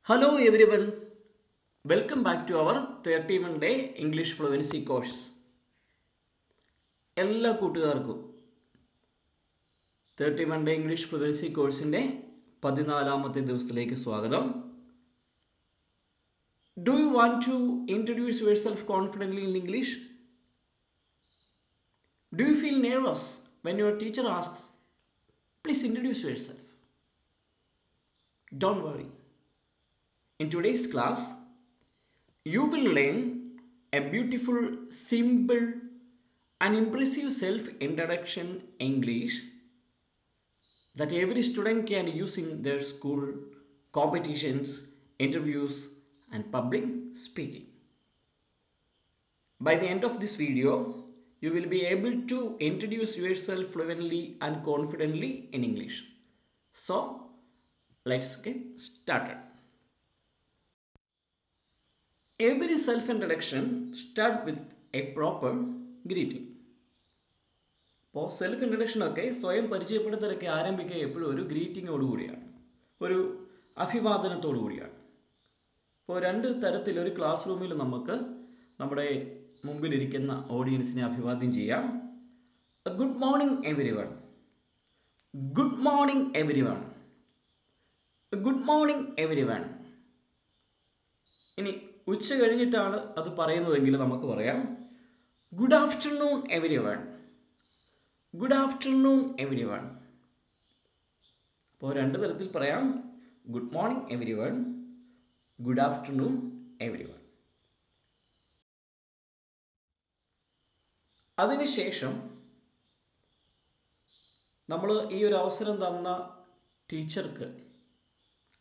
Hello everyone, welcome back to our 31-day English Fluency course. എല്ലാ കൂട്ടുകാർക്കും 31-day English Fluency കോഴ്സിൻ്റെ 14ാമത്തെ ദിവസത്തിലേക്ക് സ്വാഗതം. Do you want to introduce yourself confidently in English? Do you feel nervous when your teacher asks, please introduce yourself? Don't worry. In today's class, you will learn a beautiful, simple, and impressive self-introduction English that every student can use in their school, competitions, interviews, and public speaking. By the end of this video, you will be able to introduce yourself fluently and confidently in English. So, let's get started. Every self-introduction starts with a proper greeting. അപ്പോൾ self ഇൻട്രഡക്ഷനൊക്കെ സ്വയം പരിചയപ്പെടുത്തലൊക്കെ ആരംഭിക്കുക എപ്പോഴും ഒരു ഗ്രീറ്റിങ്ങോടുകൂടിയാണ്, ഒരു അഭിവാദനത്തോടു കൂടിയാണ്. ഇപ്പോൾ രണ്ട് തരത്തിൽ ഒരു ക്ലാസ് റൂമിൽ നമുക്ക് നമ്മുടെ മുമ്പിലിരിക്കുന്ന ഓഡിയൻസിനെ അഭിവാദ്യം ചെയ്യാം. Good morning every one, good morning every one, good morning every one. ഇനി ഉച്ച കഴിഞ്ഞിട്ടാണ് അത് പറയുന്നതെങ്കിൽ നമുക്ക് പറയാം good afternoon every one, good afternoon every one. അപ്പോൾ രണ്ട് തരത്തിൽ പറയാം, good morning every one, good afternoon every one. അതിനുശേഷം നമ്മൾ ഈ ഒരു അവസരം തന്ന ടീച്ചർക്ക്,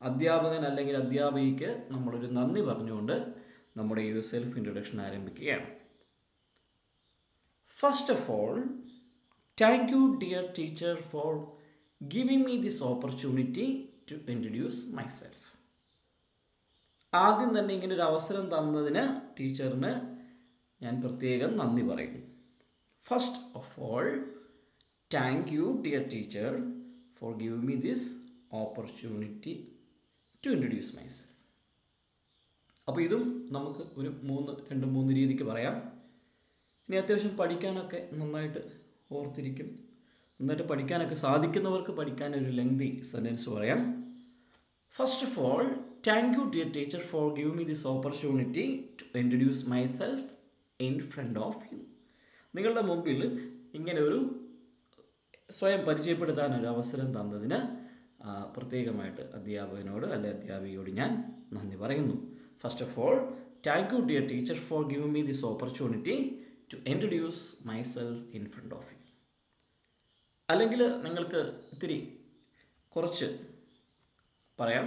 അധ്യാപകൻ അല്ലെങ്കിൽ അധ്യാപികയ്ക്ക് നമ്മളൊരു നന്ദി പറഞ്ഞുകൊണ്ട് നമ്മുടെ ഈ ഒരു സെൽഫ് ഇൻട്രൊഡക്ഷൻ ആരംഭിക്കുകയാണ്. First of all, thank you dear teacher for giving me this opportunity to introduce myself. ആദ്യം തന്നെ ഇങ്ങനെ ഒരു അവസരം തന്നതിന് ടീച്ചറിന് ഞാൻ പ്രത്യേകം നന്ദി പറയുന്നു. First of all, thank you dear teacher for giving me this opportunity to introduce myself. അപ്പോൾ ഇതും നമുക്ക് ഒരു രണ്ട് മൂന്ന് രീതിക്ക് പറയാം. ഇനി അത്യാവശ്യം പഠിക്കാനൊക്കെ നന്നായിട്ട് ഓർത്തിരിക്കും, നന്നായിട്ട് പഠിക്കാനൊക്കെ സാധിക്കുന്നവർക്ക് പഠിക്കാനൊരു ലെങ്തി സെൻറ്റൻസ് പറയാം. First of all, thank you dear teacher for giving me this opportunity to introduce myself in front of you. നിങ്ങളുടെ മുമ്പിൽ ഇങ്ങനെ ഒരു സ്വയം പരിചയപ്പെടുത്താനൊരു അവസരം തന്നതിന് പ്രത്യേകമായിട്ട് അധ്യാപകനോട് അല്ലെ അധ്യാപികയോട് ഞാൻ നന്ദി പറയുന്നു. First of all, thank you dear teacher for giving me this opportunity to introduce myself in front of you. അല്ലെങ്കിൽ നിങ്ങൾക്ക് ഇത്തിരി കുറച്ച് പറയാം.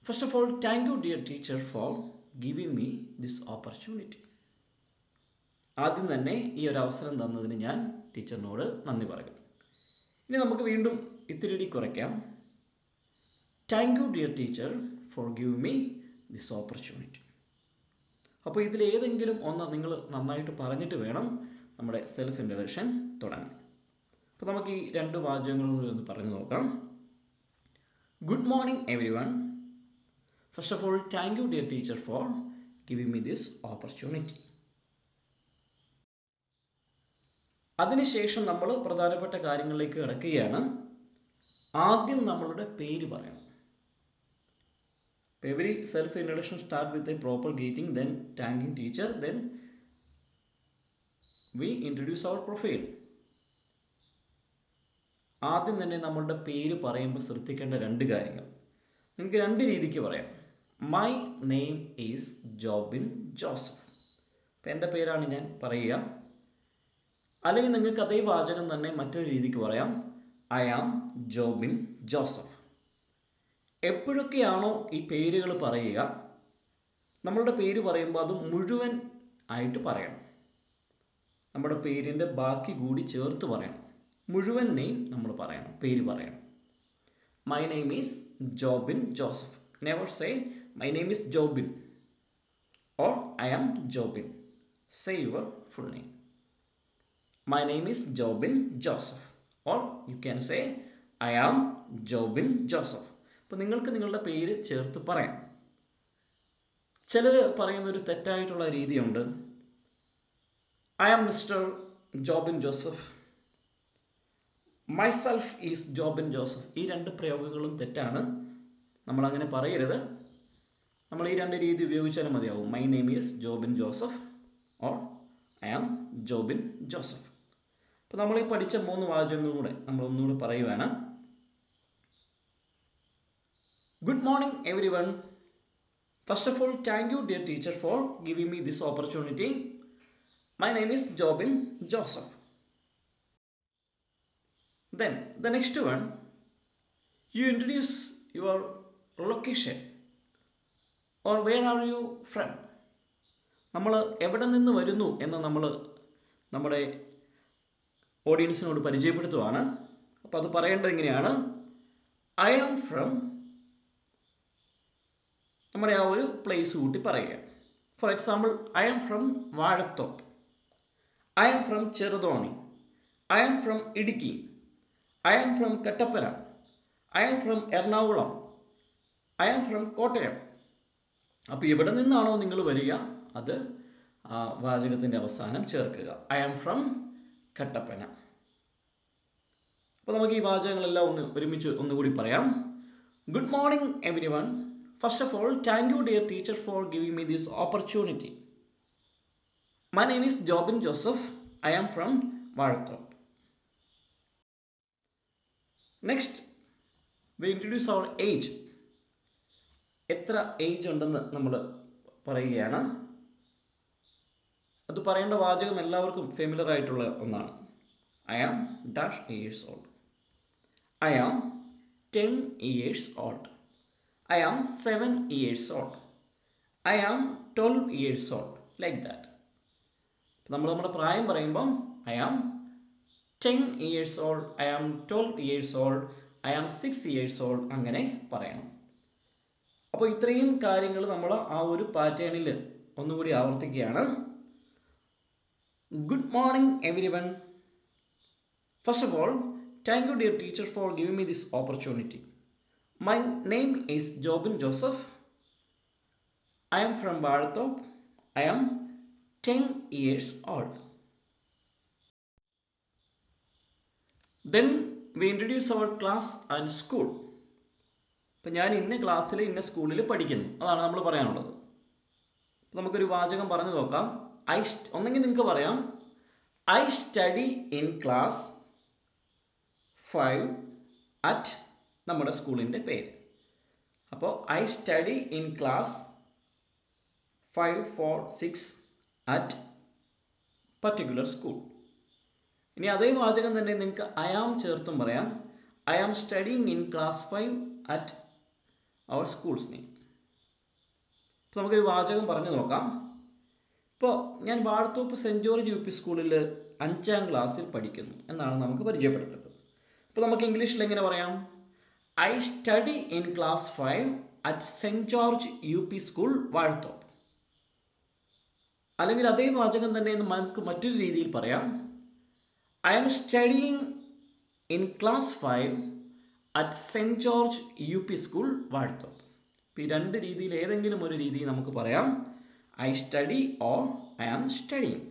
First of all, thank you dear teacher for giving me this opportunity. ആദ്യം തന്നെ ഈ ഒരു അവസരം തന്നതിന് ഞാൻ ടീച്ചറിനോട് നന്ദി പറയുന്നു. ഇനി നമുക്ക് വീണ്ടും ഇത്തിരി കുറയ്ക്കാം. Thank you dear teacher for giving me this opportunity. അപ്പോൾ ഇതിലേതെങ്കിലും ഒന്ന് നിങ്ങൾ നന്നായിട്ട് പറഞ്ഞിട്ട് വേണം നമ്മുടെ സെൽഫ് ഇൻട്രൊഡക്ഷൻ തുടങ്ങാൻ. അപ്പോൾ നമുക്ക് ഈ രണ്ട് വാചകങ്ങളും കൂടി ഒന്ന് പറഞ്ഞു നോക്കാം. Good morning everyone. First of all, thank you dear teacher for giving me this opportunity. അതിനുശേഷം നമ്മൾ പ്രധാനപ്പെട്ട കാര്യങ്ങളിലേക്ക് കിടക്കുകയാണ്. ആദ്യം നമ്മളുടെ പേര് പറയണം. Every self-introduction start with a proper greeting, then thanking teacher, then we introduce our profile. ആദ്യം തന്നെ നമ്മളുടെ പേര് പറയുമ്പോൾ ശ്രദ്ധിക്കേണ്ട രണ്ട് കാര്യങ്ങൾ നിങ്ങൾക്ക് രണ്ട് രീതിക്ക് പറയാം. My name is Jobin Joseph. അപ്പം എൻ്റെ പേരാണ് ഞാൻ പറയുക. അല്ലെങ്കിൽ നിങ്ങൾക്ക് അതേ വാചകം തന്നെ മറ്റൊരു രീതിക്ക് പറയാം. I am Jobin Joseph. എപ്പോഴൊക്കെയാണോ ഈ പേരുകൾ പറയുക, നമ്മളുടെ പേര് പറയുമ്പോൾ അത് മുഴുവൻ ആയിട്ട് പറയണം. നമ്മുടെ പേരിൻ്റെ ബാക്കി കൂടി ചേർത്ത് പറയണം. മുഴുവൻ നെയിം നമ്മൾ പറയണം, പേര് പറയണം. My name is Jobin Joseph. Never say my name is Jobin or I am Jobin. Say your full name. My name is Jobin Joseph or you can say I am Jobin Joseph. അപ്പോൾ നിങ്ങൾക്ക് നിങ്ങളുടെ പേര് ചേർത്ത് പറയാം. ചിലർ പറയുന്നൊരു തെറ്റായിട്ടുള്ള രീതിയുണ്ട്. I am mister Jobin Joseph, myself is Jobin Joseph. ഈ രണ്ട് പ്രയോഗങ്ങളും തെറ്റാണ്. നമ്മളങ്ങനെ പറയരുത്. നമ്മൾ ഈ രണ്ട് രീതി ഉപയോഗിച്ചാലും മതിയാവും. My name is Jobin Joseph or I am Jobin Joseph. അപ്പോൾ നമ്മൾ ഈ പഠിച്ച 3 വാചകങ്ങളും കൂടെ നമ്മൾ ഒന്നുകൂടി പറയുവാണ്. Good morning everyone. First of all, thank you dear teacher for giving me this opportunity. My name is Jobin Joseph. Then the next one, you introduce your location or where are you from. നമ്മൾ എവിടെ നിന്ന് വരുന്നു എന്ന് നമ്മൾ നമ്മുടെ ഓഡിയൻസിനോട് പരിചയപ്പെടുത്തുവാണ്. അപ്പോൾ അത് പറയേണ്ടത് എങ്ങനെയാണ്? ഐ ആം ഫ്രം, നമ്മുടെ ആ ഒരു പ്ലേസ് കൂട്ടി പറയുക. For example, I am from Vazhathoppu, I am from Cheruthoni, I am from Idukki, I am from Kattappana, I am from Ernakulam, I am from Kottayam. അപ്പോൾ എവിടെ നിന്നാണോ നിങ്ങൾ വരിക അത് ആ വാചകത്തിൻ്റെ അവസാനം ചേർക്കുക. I am from Kattappana. അപ്പോൾ നമുക്ക് ഈ വാചകങ്ങളെല്ലാം ഒരുമിച്ച് ഒന്നുകൂടി പറയാം. Good morning everyone. First of all, thank you dear teacher for giving me this opportunity. My name is Jobin Joseph. I am from Vazhathoppu. Next, we introduce our age. എത്ര ഏജ് ഉണ്ടെന്ന് നമ്മൾ പറയുകയാണ്. അത് പറയേണ്ട വാചകം എല്ലാവർക്കും ഫെമിലർ ആയിട്ടുള്ള ഒന്നാണ്. I am dash years old, I am 10 years old, I am 7 years old, I am 12 years old, like that. നമ്മൾ നമ്മുടെ പ്രായം പറയുമ്പം I am 10 years old, I am 12 years old, I am 6 years old, അങ്ങനെ പറയണം. അപ്പോൾ ഇത്രയും കാര്യങ്ങൾ നമ്മൾ ആ ഒരു പാറ്റേണിൽ ഒന്നുകൂടി ആവർത്തിക്കുകയാണ്. Good morning everyone. First of all, thank you dear teacher for giving me this opportunity. My name is Jobin Joseph. I am from Vazhathoppu. I am 10 years old. Then we introduce our class and school. അപ്പം ഞാൻ ഇന്ന ക്ലാസ്സിൽ ഇന്ന സ്കൂളിൽ പഠിക്കുന്നു, അതാണ് നമ്മൾ പറയാനുള്ളത്. അപ്പം നമുക്കൊരു വാചകം പറഞ്ഞു നോക്കാം. ഒന്നെങ്കിൽ നിങ്ങൾക്ക് പറയാം I study in class 5 at നമ്മുടെ സ്കൂളിൻ്റെ പേര്. അപ്പോൾ I study in class 5, 4, 6 at particular school. ഇനി അതേ വാചകം തന്നെ നിങ്ങൾക്ക് ഐ ആം ചേർത്തും പറയാം. I am studying in class 5 at our school's name. ഇപ്പോൾ നമുക്കൊരു വാചകം പറഞ്ഞു നോക്കാം. ഇപ്പോൾ ഞാൻ വാഴത്തോപ്പ് സെൻറ്റ് ജോർജ് യു പി സ്കൂളിൽ 5ാം ക്ലാസ്സിൽ പഠിക്കുന്നു എന്നാണ് നമുക്ക് പരിചയപ്പെടുത്തേണ്ടത്. അപ്പോൾ നമുക്ക് ഇംഗ്ലീഷിൽ എങ്ങനെ പറയാം? I study in class 5 at saint George U P school Vazhathoppu. അല്ലെങ്കിൽ അതേ വാചകം തന്നെ നമുക്ക് മറ്റൊരു രീതിയിൽ പറയാം. I am studying in class 5 at saint George U P school Vazhathoppu. ഇപ്പോൾ ഈ രണ്ട് രീതിയിൽ ഏതെങ്കിലും ഒരു രീതി നമുക്ക് പറയാം. I study or I am studying.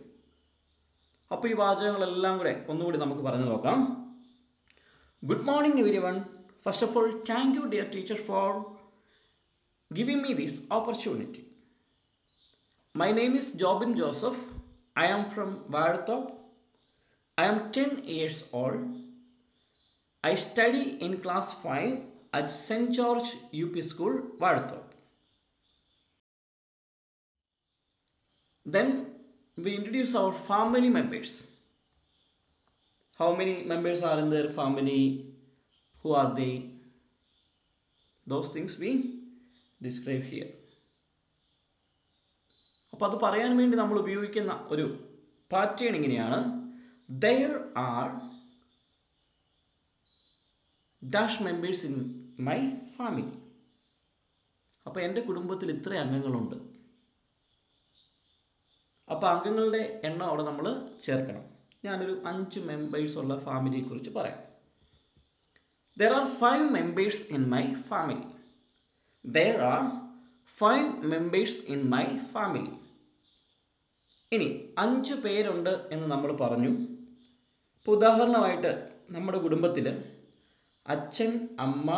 അപ്പോൾ ഈ വാചകങ്ങളെല്ലാം കൂടെ ഒന്നുകൂടി നമുക്ക് പറഞ്ഞു നോക്കാം. Good morning everyone. First of all, thank you dear teacher for giving me this opportunity. My name is Jobin Joseph. I am from Vazhathoppu. I am 10 years old. I study in class 5 at St. George UP School, Vaഴത്തോപ്പ്. Then we introduce our family members. How many members are in their family? Who are they? Those things we describe here. അപ്പോൾ അത് പറയാൻ വേണ്ടി നമ്മൾ ഉപയോഗിക്കുന്ന ഒരു pattern ഇങ്ങനെയാണ്. There are dash members in my family. അപ്പോൾ എൻ്റെ കുടുംബത്തിൽ ഇത്ര അംഗങ്ങളുണ്ട്. അപ്പോൾ അംഗങ്ങളുടെ എണ്ണം അവിടെ നമ്മൾ ചേർക്കണം. ഞാനൊരു 5 മെമ്പേഴ്സുള്ള ഫാമിലിയെക്കുറിച്ച് പറയാം. There are 5 members in my family. There are 5 members in my family. ഇനി 5 പേരുണ്ട് എന്ന് നമ്മൾ പറഞ്ഞു. ഇപ്പോൾ ഉദാഹരണമായിട്ട് നമ്മുടെ കുടുംബത്തിൽ അച്ഛൻ, അമ്മ,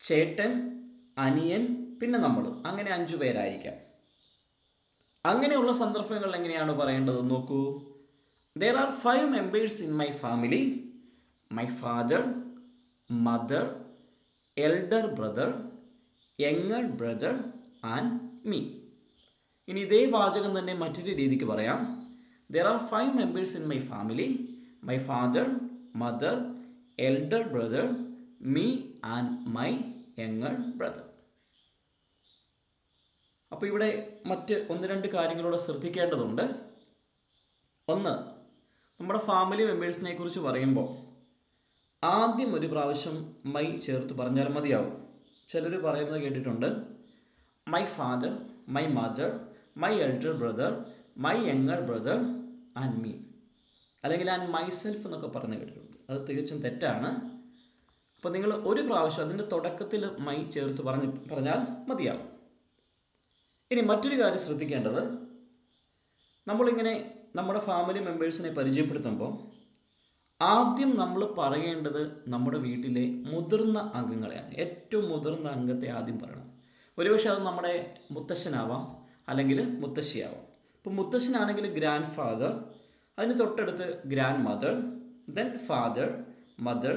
ചേട്ടൻ, അനിയൻ, പിന്നെ നമ്മൾ, അങ്ങനെ 5 പേരായിരിക്കാം. അങ്ങനെയുള്ള സന്ദർഭങ്ങളിൽ എങ്ങനെയാണ് പറയേണ്ടത് നോക്കൂ. There are 5 members in my family. My father, mother, elder brother, younger brother and me. ഇനി ഇതേ വാചകം തന്നെ മറ്റൊരു രീതിക്ക് പറയാം. There are 5 members in my family. My father, mother, elder brother, me and my younger brother. അപ്പോൾ ഇവിടെ മറ്റ് 1-2 കാര്യങ്ങളോട് ശ്രദ്ധിക്കേണ്ടതുണ്ട്. ഒന്ന്, നമ്മുടെ ഫാമിലി മെമ്പേഴ്സിനെ കുറിച്ച് പറയുമ്പോൾ ആദ്യം ഒരു പ്രാവശ്യം മൈ ചേർത്ത് പറഞ്ഞാൽ മതിയാവും. ചിലർ പറയുന്നത് കേട്ടിട്ടുണ്ട്, my father, my mother, my elder brother, my younger brother and me, അല്ലെങ്കിൽ ആൻഡ് മൈസെൽഫ് എന്നൊക്കെ പറഞ്ഞ് കേട്ടിട്ടുണ്ട്. അത് തികച്ചും തെറ്റാണ്. അപ്പോൾ നിങ്ങൾ ഒരു പ്രാവശ്യം അതിൻ്റെ തുടക്കത്തിൽ മൈ ചേർത്ത് പറഞ്ഞാൽ മതിയാവും. ഇനി മറ്റൊരു കാര്യം ശ്രദ്ധിക്കേണ്ടത്, നമ്മളിങ്ങനെ നമ്മുടെ ഫാമിലി മെമ്പേഴ്സിനെ പരിചയപ്പെടുത്തുമ്പോൾ ആദ്യം നമ്മൾ പറയേണ്ടത് നമ്മുടെ വീട്ടിലെ മുതിർന്ന അംഗങ്ങളെയാണ്. ഏറ്റവും മുതിർന്ന അംഗത്തെ ആദ്യം പറയണം. ഒരുപക്ഷെ അത് നമ്മുടെ മുത്തശ്ശനാവാം, അല്ലെങ്കിൽ മുത്തശ്ശിയാവാം. ഇപ്പോൾ മുത്തശ്ശനാണെങ്കിൽ ഗ്രാൻഡ് ഫാദർ, അതിന് തൊട്ടടുത്ത് grand mother, then father, mother,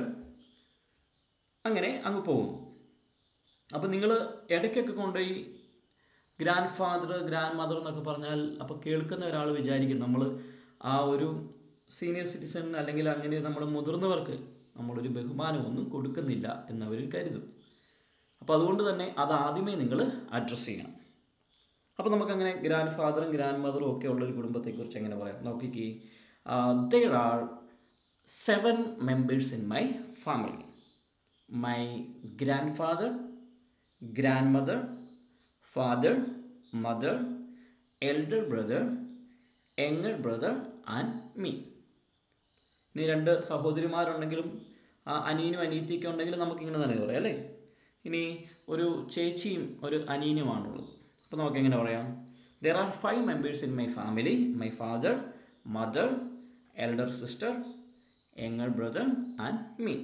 അങ്ങനെ അങ്ങ് പോകും. അപ്പോൾ നിങ്ങൾ ഇടയ്ക്കൊക്കെ കൊണ്ടുപോയി ഗ്രാൻഡ് ഫാദർ, ഗ്രാൻഡ് മദർ എന്നൊക്കെ പറഞ്ഞാൽ അപ്പോൾ കേൾക്കുന്ന ഒരാൾ വിചാരിക്കും നമ്മൾ ആ ഒരു സീനിയർ സിറ്റിസൺ അല്ലെങ്കിൽ അങ്ങനെ നമ്മൾ മുതിർന്നവർക്ക് നമ്മളൊരു ബഹുമാനമൊന്നും കൊടുക്കുന്നില്ല എന്നവർ കരുതും. അപ്പോൾ അതുകൊണ്ട് തന്നെ അത് ആദ്യമേ നിങ്ങൾ അഡ്രസ്സ് ചെയ്യണം. അപ്പോൾ നമുക്കങ്ങനെ ഗ്രാൻഡ് ഫാദറും ഗ്രാൻഡ് മദറും ഒക്കെ ഉള്ളൊരു കുടുംബത്തെക്കുറിച്ച് എങ്ങനെ പറയാം നോക്കിക്കേ. There are 7 members in my family. My grandfather, grandmother, father, mother, elder brother, younger brother and me. ഇനി 2 സഹോദരിമാരുണ്ടെങ്കിലും അനിയനും അനിയത്തിയൊക്കെ ഉണ്ടെങ്കിലും നമുക്കിങ്ങനെ തന്നെ പറയാം അല്ലേ. ഇനി ഒരു ചേച്ചിയും ഒരു അനിയനുമാണുള്ളത്. അപ്പോൾ നമുക്കെങ്ങനെ പറയാം, There are 5 members in my family. My father, mother, elder sister, younger brother and me.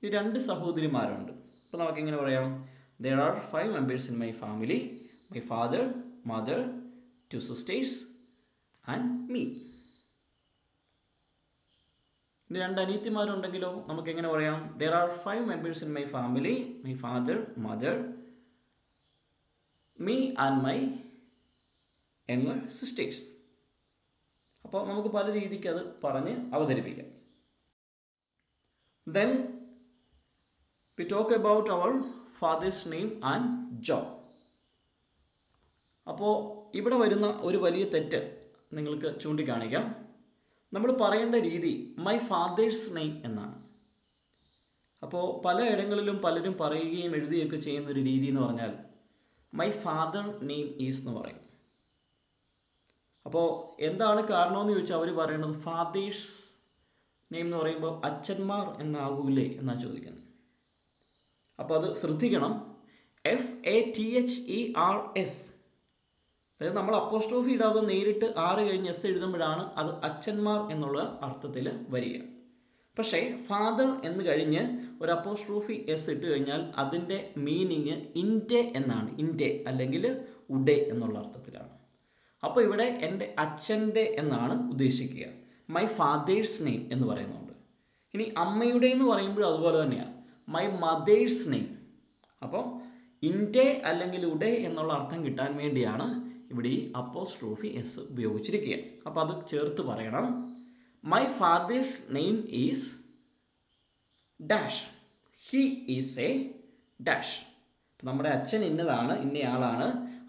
ഇനി 2 സഹോദരിമാരുണ്ട്. അപ്പോൾ നമുക്കെങ്ങനെ പറയാം, There are 5 members in my family. My father, mother, 2 sisters and me. ഇനി 2 അനിയത്തിമാരുണ്ടെങ്കിലോ നമുക്കെങ്ങനെ പറയാം, There are 5 members in my family. My father, mother, me and my younger sisters. അപ്പോൾ നമുക്ക് പല രീതിക്ക് അത് പറഞ്ഞ് അവതരിപ്പിക്കാം. Then we talk about our father's name and job. അപ്പോൾ ഇവിടെ വരുന്ന ഒരു വലിയ തെറ്റ് നിങ്ങൾക്ക് ചൂണ്ടിക്കാണിക്കാം. നമ്മൾ പറയേണ്ട രീതി മൈ ഫാദേഴ്സ് നെയിം എന്നാണ്. അപ്പോൾ പല ഇടങ്ങളിലും പലരും പറയുകയും എഴുതുകയൊക്കെ ചെയ്യുന്നൊരു രീതി എന്ന് പറഞ്ഞാൽ മൈ ഫാദർ നെയിം ഈസ് എന്ന് പറയും. അപ്പോൾ എന്താണ് കാരണമെന്ന് ചോദിച്ചാൽ അവർ പറയുന്നത് ഫാദേഴ്സ് നെയിം എന്ന് പറയുമ്പോൾ അച്ഛന്മാർ എന്നാകൂലേ എന്നാണ് ചോദിക്കുന്നത്. അപ്പോൾ അത് ശ്രദ്ധിക്കണം. FATHERS, അതായത് നമ്മൾ അപ്പോസ്ട്രോഫി ഇടാതെ നേരിട്ട് R കഴിഞ്ഞ് S എഴുതുമ്പോഴാണ് അത് അച്ഛന്മാർ എന്നുള്ള അർത്ഥത്തിൽ വരിക. പക്ഷേ ഫാദർ എന്ന് കഴിഞ്ഞ് ഒരു അപ്പോസ്ട്രോഫി S ഇട്ട് കഴിഞ്ഞാൽ അതിൻ്റെ മീനിങ് ഇൻറ്റെ എന്നാണ്. ഇൻറ്റെ അല്ലെങ്കിൽ ഉഡേ എന്നുള്ള അർത്ഥത്തിലാണ്. അപ്പോൾ ഇവിടെ എൻ്റെ അച്ഛൻ്റെ എന്നാണ് ഉദ്ദേശിക്കുക. മൈ ഫാദേഴ്സ് നെയിം എന്ന് പറയുന്നുണ്ട്. ഇനി അമ്മയുടെ എന്ന് പറയുമ്പോഴും അതുപോലെ തന്നെയാണ്, മൈ മദേഴ്സ് നെയിം. അപ്പോൾ ഇൻറ്റെ അല്ലെങ്കിൽ ഉഡേ എന്നുള്ള അർത്ഥം കിട്ടാൻ വേണ്ടിയാണ് ഇവിടെ ഈ അപ്പോസ്ട്രോഫി S ഉപയോഗിച്ചിരിക്കുക. അപ്പോൾ അത് ചേർത്ത് പറയണം. My fathers name is dash, he is A dash. നമ്മുടെ അച്ഛൻ ഇന്നതാണ്, ഇന്നയാളാണ്,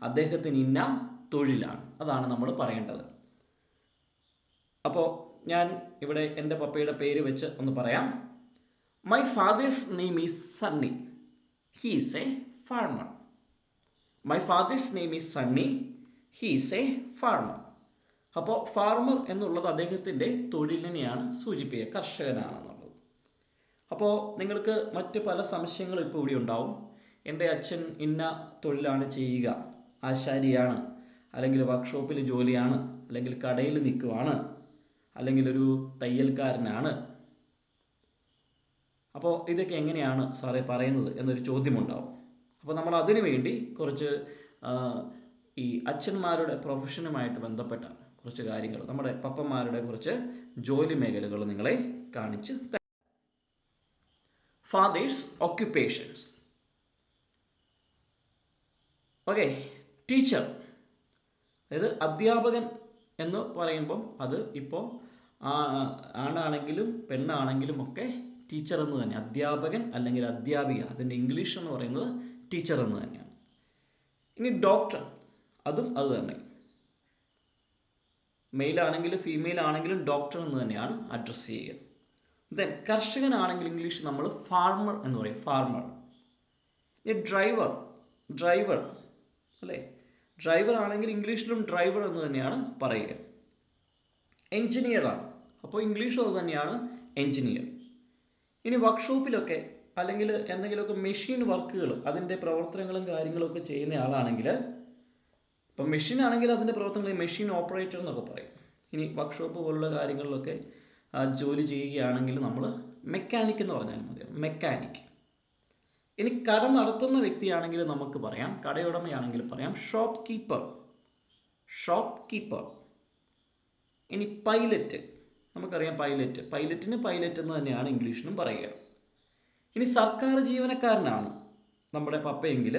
അദ്ദേഹത്തിന് ഇന്ന തൊഴിലാണ്, അതാണ് നമ്മൾ പറയേണ്ടത്. അപ്പോൾ ഞാൻ ഇവിടെ എൻ്റെ പപ്പയുടെ പേര് വെച്ച് ഒന്ന് പറയാം. My fathers name is Sunny, he is A farmer. My fathers name is Sunny, he is A farmer. അപ്പോൾ ഫാർമർ എന്നുള്ളത് അദ്ദേഹത്തിൻ്റെ തൊഴിലിനെയാണ് സൂചിപ്പിക്കുക, കർഷകനാണെന്നുള്ളത്. അപ്പോൾ നിങ്ങൾക്ക് മറ്റ് പല സംശയങ്ങളും ഇപ്പോൾ ഇവിടെ ഉണ്ടാവും. എൻ്റെ അച്ഛൻ ഇന്ന തൊഴിലാണ് ചെയ്യുക, ആശാരിയാണ്, അല്ലെങ്കിൽ വർക്ക്ഷോപ്പിൽ ജോലിയാണ്, അല്ലെങ്കിൽ കടയിൽ നിൽക്കുവാണ്, അല്ലെങ്കിൽ ഒരു തയ്യൽക്കാരനാണ്. അപ്പോൾ ഇതൊക്കെ എങ്ങനെയാണ് സാറേ പറയുന്നത് എന്നൊരു ചോദ്യമുണ്ടാവും. അപ്പോൾ നമ്മൾ അതിനു വേണ്ടി കുറച്ച് ഈ അച്ഛന്മാരുടെ പ്രൊഫഷനുമായിട്ട് ബന്ധപ്പെട്ട കുറച്ച് കാര്യങ്ങൾ, നമ്മുടെ പപ്പന്മാരുടെ കുറച്ച് ജോലി മേഖലകൾ നിങ്ങളെ കാണിച്ച് തരാം. Fathers occupations. ഓക്കെ, ടീച്ചർ, അതായത് അധ്യാപകൻ എന്ന് പറയുമ്പം അത് ഇപ്പോൾ ആണാണെങ്കിലും പെണ്ണാണെങ്കിലും ഒക്കെ ടീച്ചർ എന്ന് തന്നെ, അധ്യാപകൻ അല്ലെങ്കിൽ അധ്യാപിക, അതിൻ്റെ ഇംഗ്ലീഷ് എന്ന് പറയുന്നത് ടീച്ചർ എന്ന് തന്നെയാണ്. ഇനി ഡോക്ടർ, അതും അത് തന്നെ, മെയിലാണെങ്കിലും ഫീമെയിൽ ആണെങ്കിലും ഡോക്ടർ എന്ന് തന്നെയാണ് അഡ്രസ്സ് ചെയ്യുക. ദെൻ കർഷകനാണെങ്കിൽ ഇംഗ്ലീഷ് നമ്മൾ ഫാർമർ എന്ന് പറയും, ഫാർമർ. ഇനി ഡ്രൈവർ അല്ലേ, ഡ്രൈവർ ആണെങ്കിൽ ഇംഗ്ലീഷിലും ഡ്രൈവർ എന്ന് തന്നെയാണ് പറയുക. എൻജിനീയറാണ്, അപ്പോൾ ഇംഗ്ലീഷും അത് തന്നെയാണ്, എൻജിനീയർ. ഇനി വർക്ക്ഷോപ്പിലൊക്കെ അല്ലെങ്കിൽ എന്തെങ്കിലുമൊക്കെ മെഷീൻ വർക്കുകൾ, അതിൻ്റെ പ്രവർത്തനങ്ങളും കാര്യങ്ങളൊക്കെ ചെയ്യുന്ന ആളാണെങ്കിൽ, ഇപ്പം മെഷീൻ ആണെങ്കിൽ അതിൻ്റെ പ്രവർത്തനങ്ങൾ മെഷീൻ ഓപ്പറേറ്റർ എന്നൊക്കെ പറയും. ഇനി വർക്ക്ഷോപ്പ് പോലുള്ള കാര്യങ്ങളിലൊക്കെ ജോലി ചെയ്യുകയാണെങ്കിൽ നമ്മൾ മെക്കാനിക് എന്ന് പറഞ്ഞാൽ മതി, മെക്കാനിക്. ഇനി കട നടത്തുന്ന വ്യക്തിയാണെങ്കിൽ നമുക്ക് പറയാം, കടയുടമയാണെങ്കിൽ പറയാം ഷോപ്പ് കീപ്പർ. ഇനി പൈലറ്റ്, നമുക്കറിയാം പൈലറ്റിന് പൈലറ്റ് എന്ന് തന്നെയാണ് ഇംഗ്ലീഷിലും പറയുക. ഇനി സർക്കാർ ജീവനക്കാരനാണ് നമ്മുടെ പപ്പയെങ്കിൽ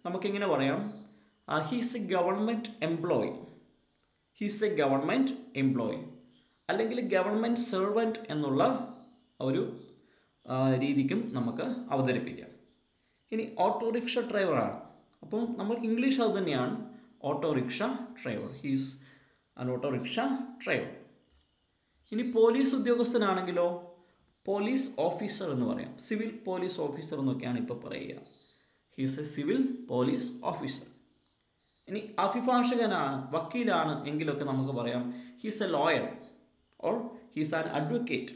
നമുക്കിങ്ങനെ പറയാം, ഹീസ് എ ഗവൺമെൻറ് എംപ്ലോയി, അല്ലെങ്കിൽ ഗവൺമെൻറ് സെർവൻറ്റ് എന്നുള്ള ഒരു രീതിക്കും നമുക്ക് അവതരിപ്പിക്കാം. ഇനി ഓട്ടോറിക്ഷ ഡ്രൈവറാണ്, അപ്പം നമുക്ക് ഇംഗ്ലീഷ് അത് തന്നെയാണ്, autorickshaw driver, he's an autorickshaw driver. ഇനി പോലീസ് ഉദ്യോഗസ്ഥനാണെങ്കിലോ പോലീസ് ഓഫീസർ എന്ന് പറയാം, സിവിൽ പോലീസ് ഓഫീസർ എന്നൊക്കെയാണ് ഇപ്പോൾ പറയുക, he's a civil police officer. ഇനി അഭിഭാഷകനാണ്, വക്കീലാണ് എങ്കിലൊക്കെ നമുക്ക് പറയാം he's a lawyer or he's an advocate.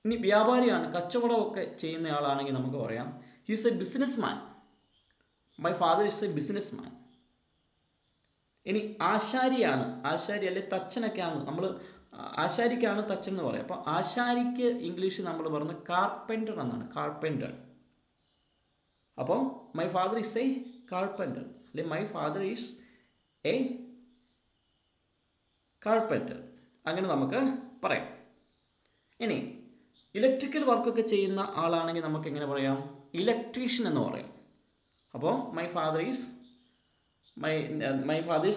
ഇനി വ്യാപാരിയാണ്, കച്ചവടമൊക്കെ ചെയ്യുന്ന ആളാണെങ്കിൽ നമുക്ക് പറയാം he's a business my father is a businessman. ഇനി ആശാരിയാണ്, ആശാരി അല്ലെ തച്ചനൊക്കെയാണ്, നമ്മൾ ആശാരിക്കാണ് തച്ചൻ എന്ന് പറയാം. അപ്പോൾ ആശാരിക്ക് ഇംഗ്ലീഷ് നമ്മൾ പറഞ്ഞ കാർപ്പൻ്റർ എന്നാണ്, കാർപ്പൻ്റർ. അപ്പോൾ my father is a carpenter, അല്ലെ my father is a carpenter, അങ്ങനെ നമുക്ക് പറയാം. ഇനി ഇലക്ട്രിക്കൽ വർക്കൊക്കെ ചെയ്യുന്ന ആളാണെങ്കിൽ നമുക്ക് എങ്ങനെ പറയാം, ഇലക്ട്രീഷ്യൻ എന്ന് പറയാം. അപ്പോൾ my fathers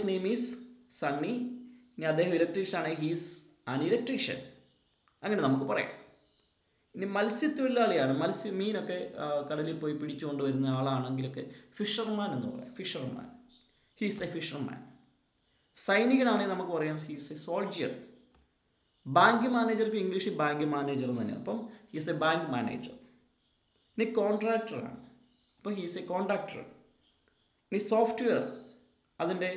name is Sunny, ഇനി അദ്ദേഹം ഇലക്ട്രീഷ്യൻ ആണെങ്കിൽ ഹീസ് ആൻ ഇലക്ട്രീഷ്യൻ, അങ്ങനെ നമുക്ക് പറയാം. ഇനി മത്സ്യത്തൊഴിലാളിയാണ്, മീനൊക്കെ കടലിൽ പോയി പിടിച്ചുകൊണ്ട് വരുന്ന ആളാണെങ്കിലൊക്കെ ഫിഷർമാൻ എന്ന് പറയാം, ഫിഷർമാൻ, ഹീസ് എ ഫിഷർമാൻ. സൈനികനാണെങ്കിൽ നമുക്ക് പറയാം ഹീസ് എ സോൾജിയർ. ബാങ്ക് മാനേജർക്ക് ഇംഗ്ലീഷിൽ ബാങ്ക് മാനേജർ എന്ന് തന്നെയാണ്, അപ്പം ഹീസ് എ ബാങ്ക് മാനേജർ. ഇനി കോൺട്രാക്ടറാണ്, അപ്പോൾ ഹീസ് എ കോൺട്രാക്ടർ. ഇനി സോഫ്റ്റ്വെയർ, അതിൻ്റെ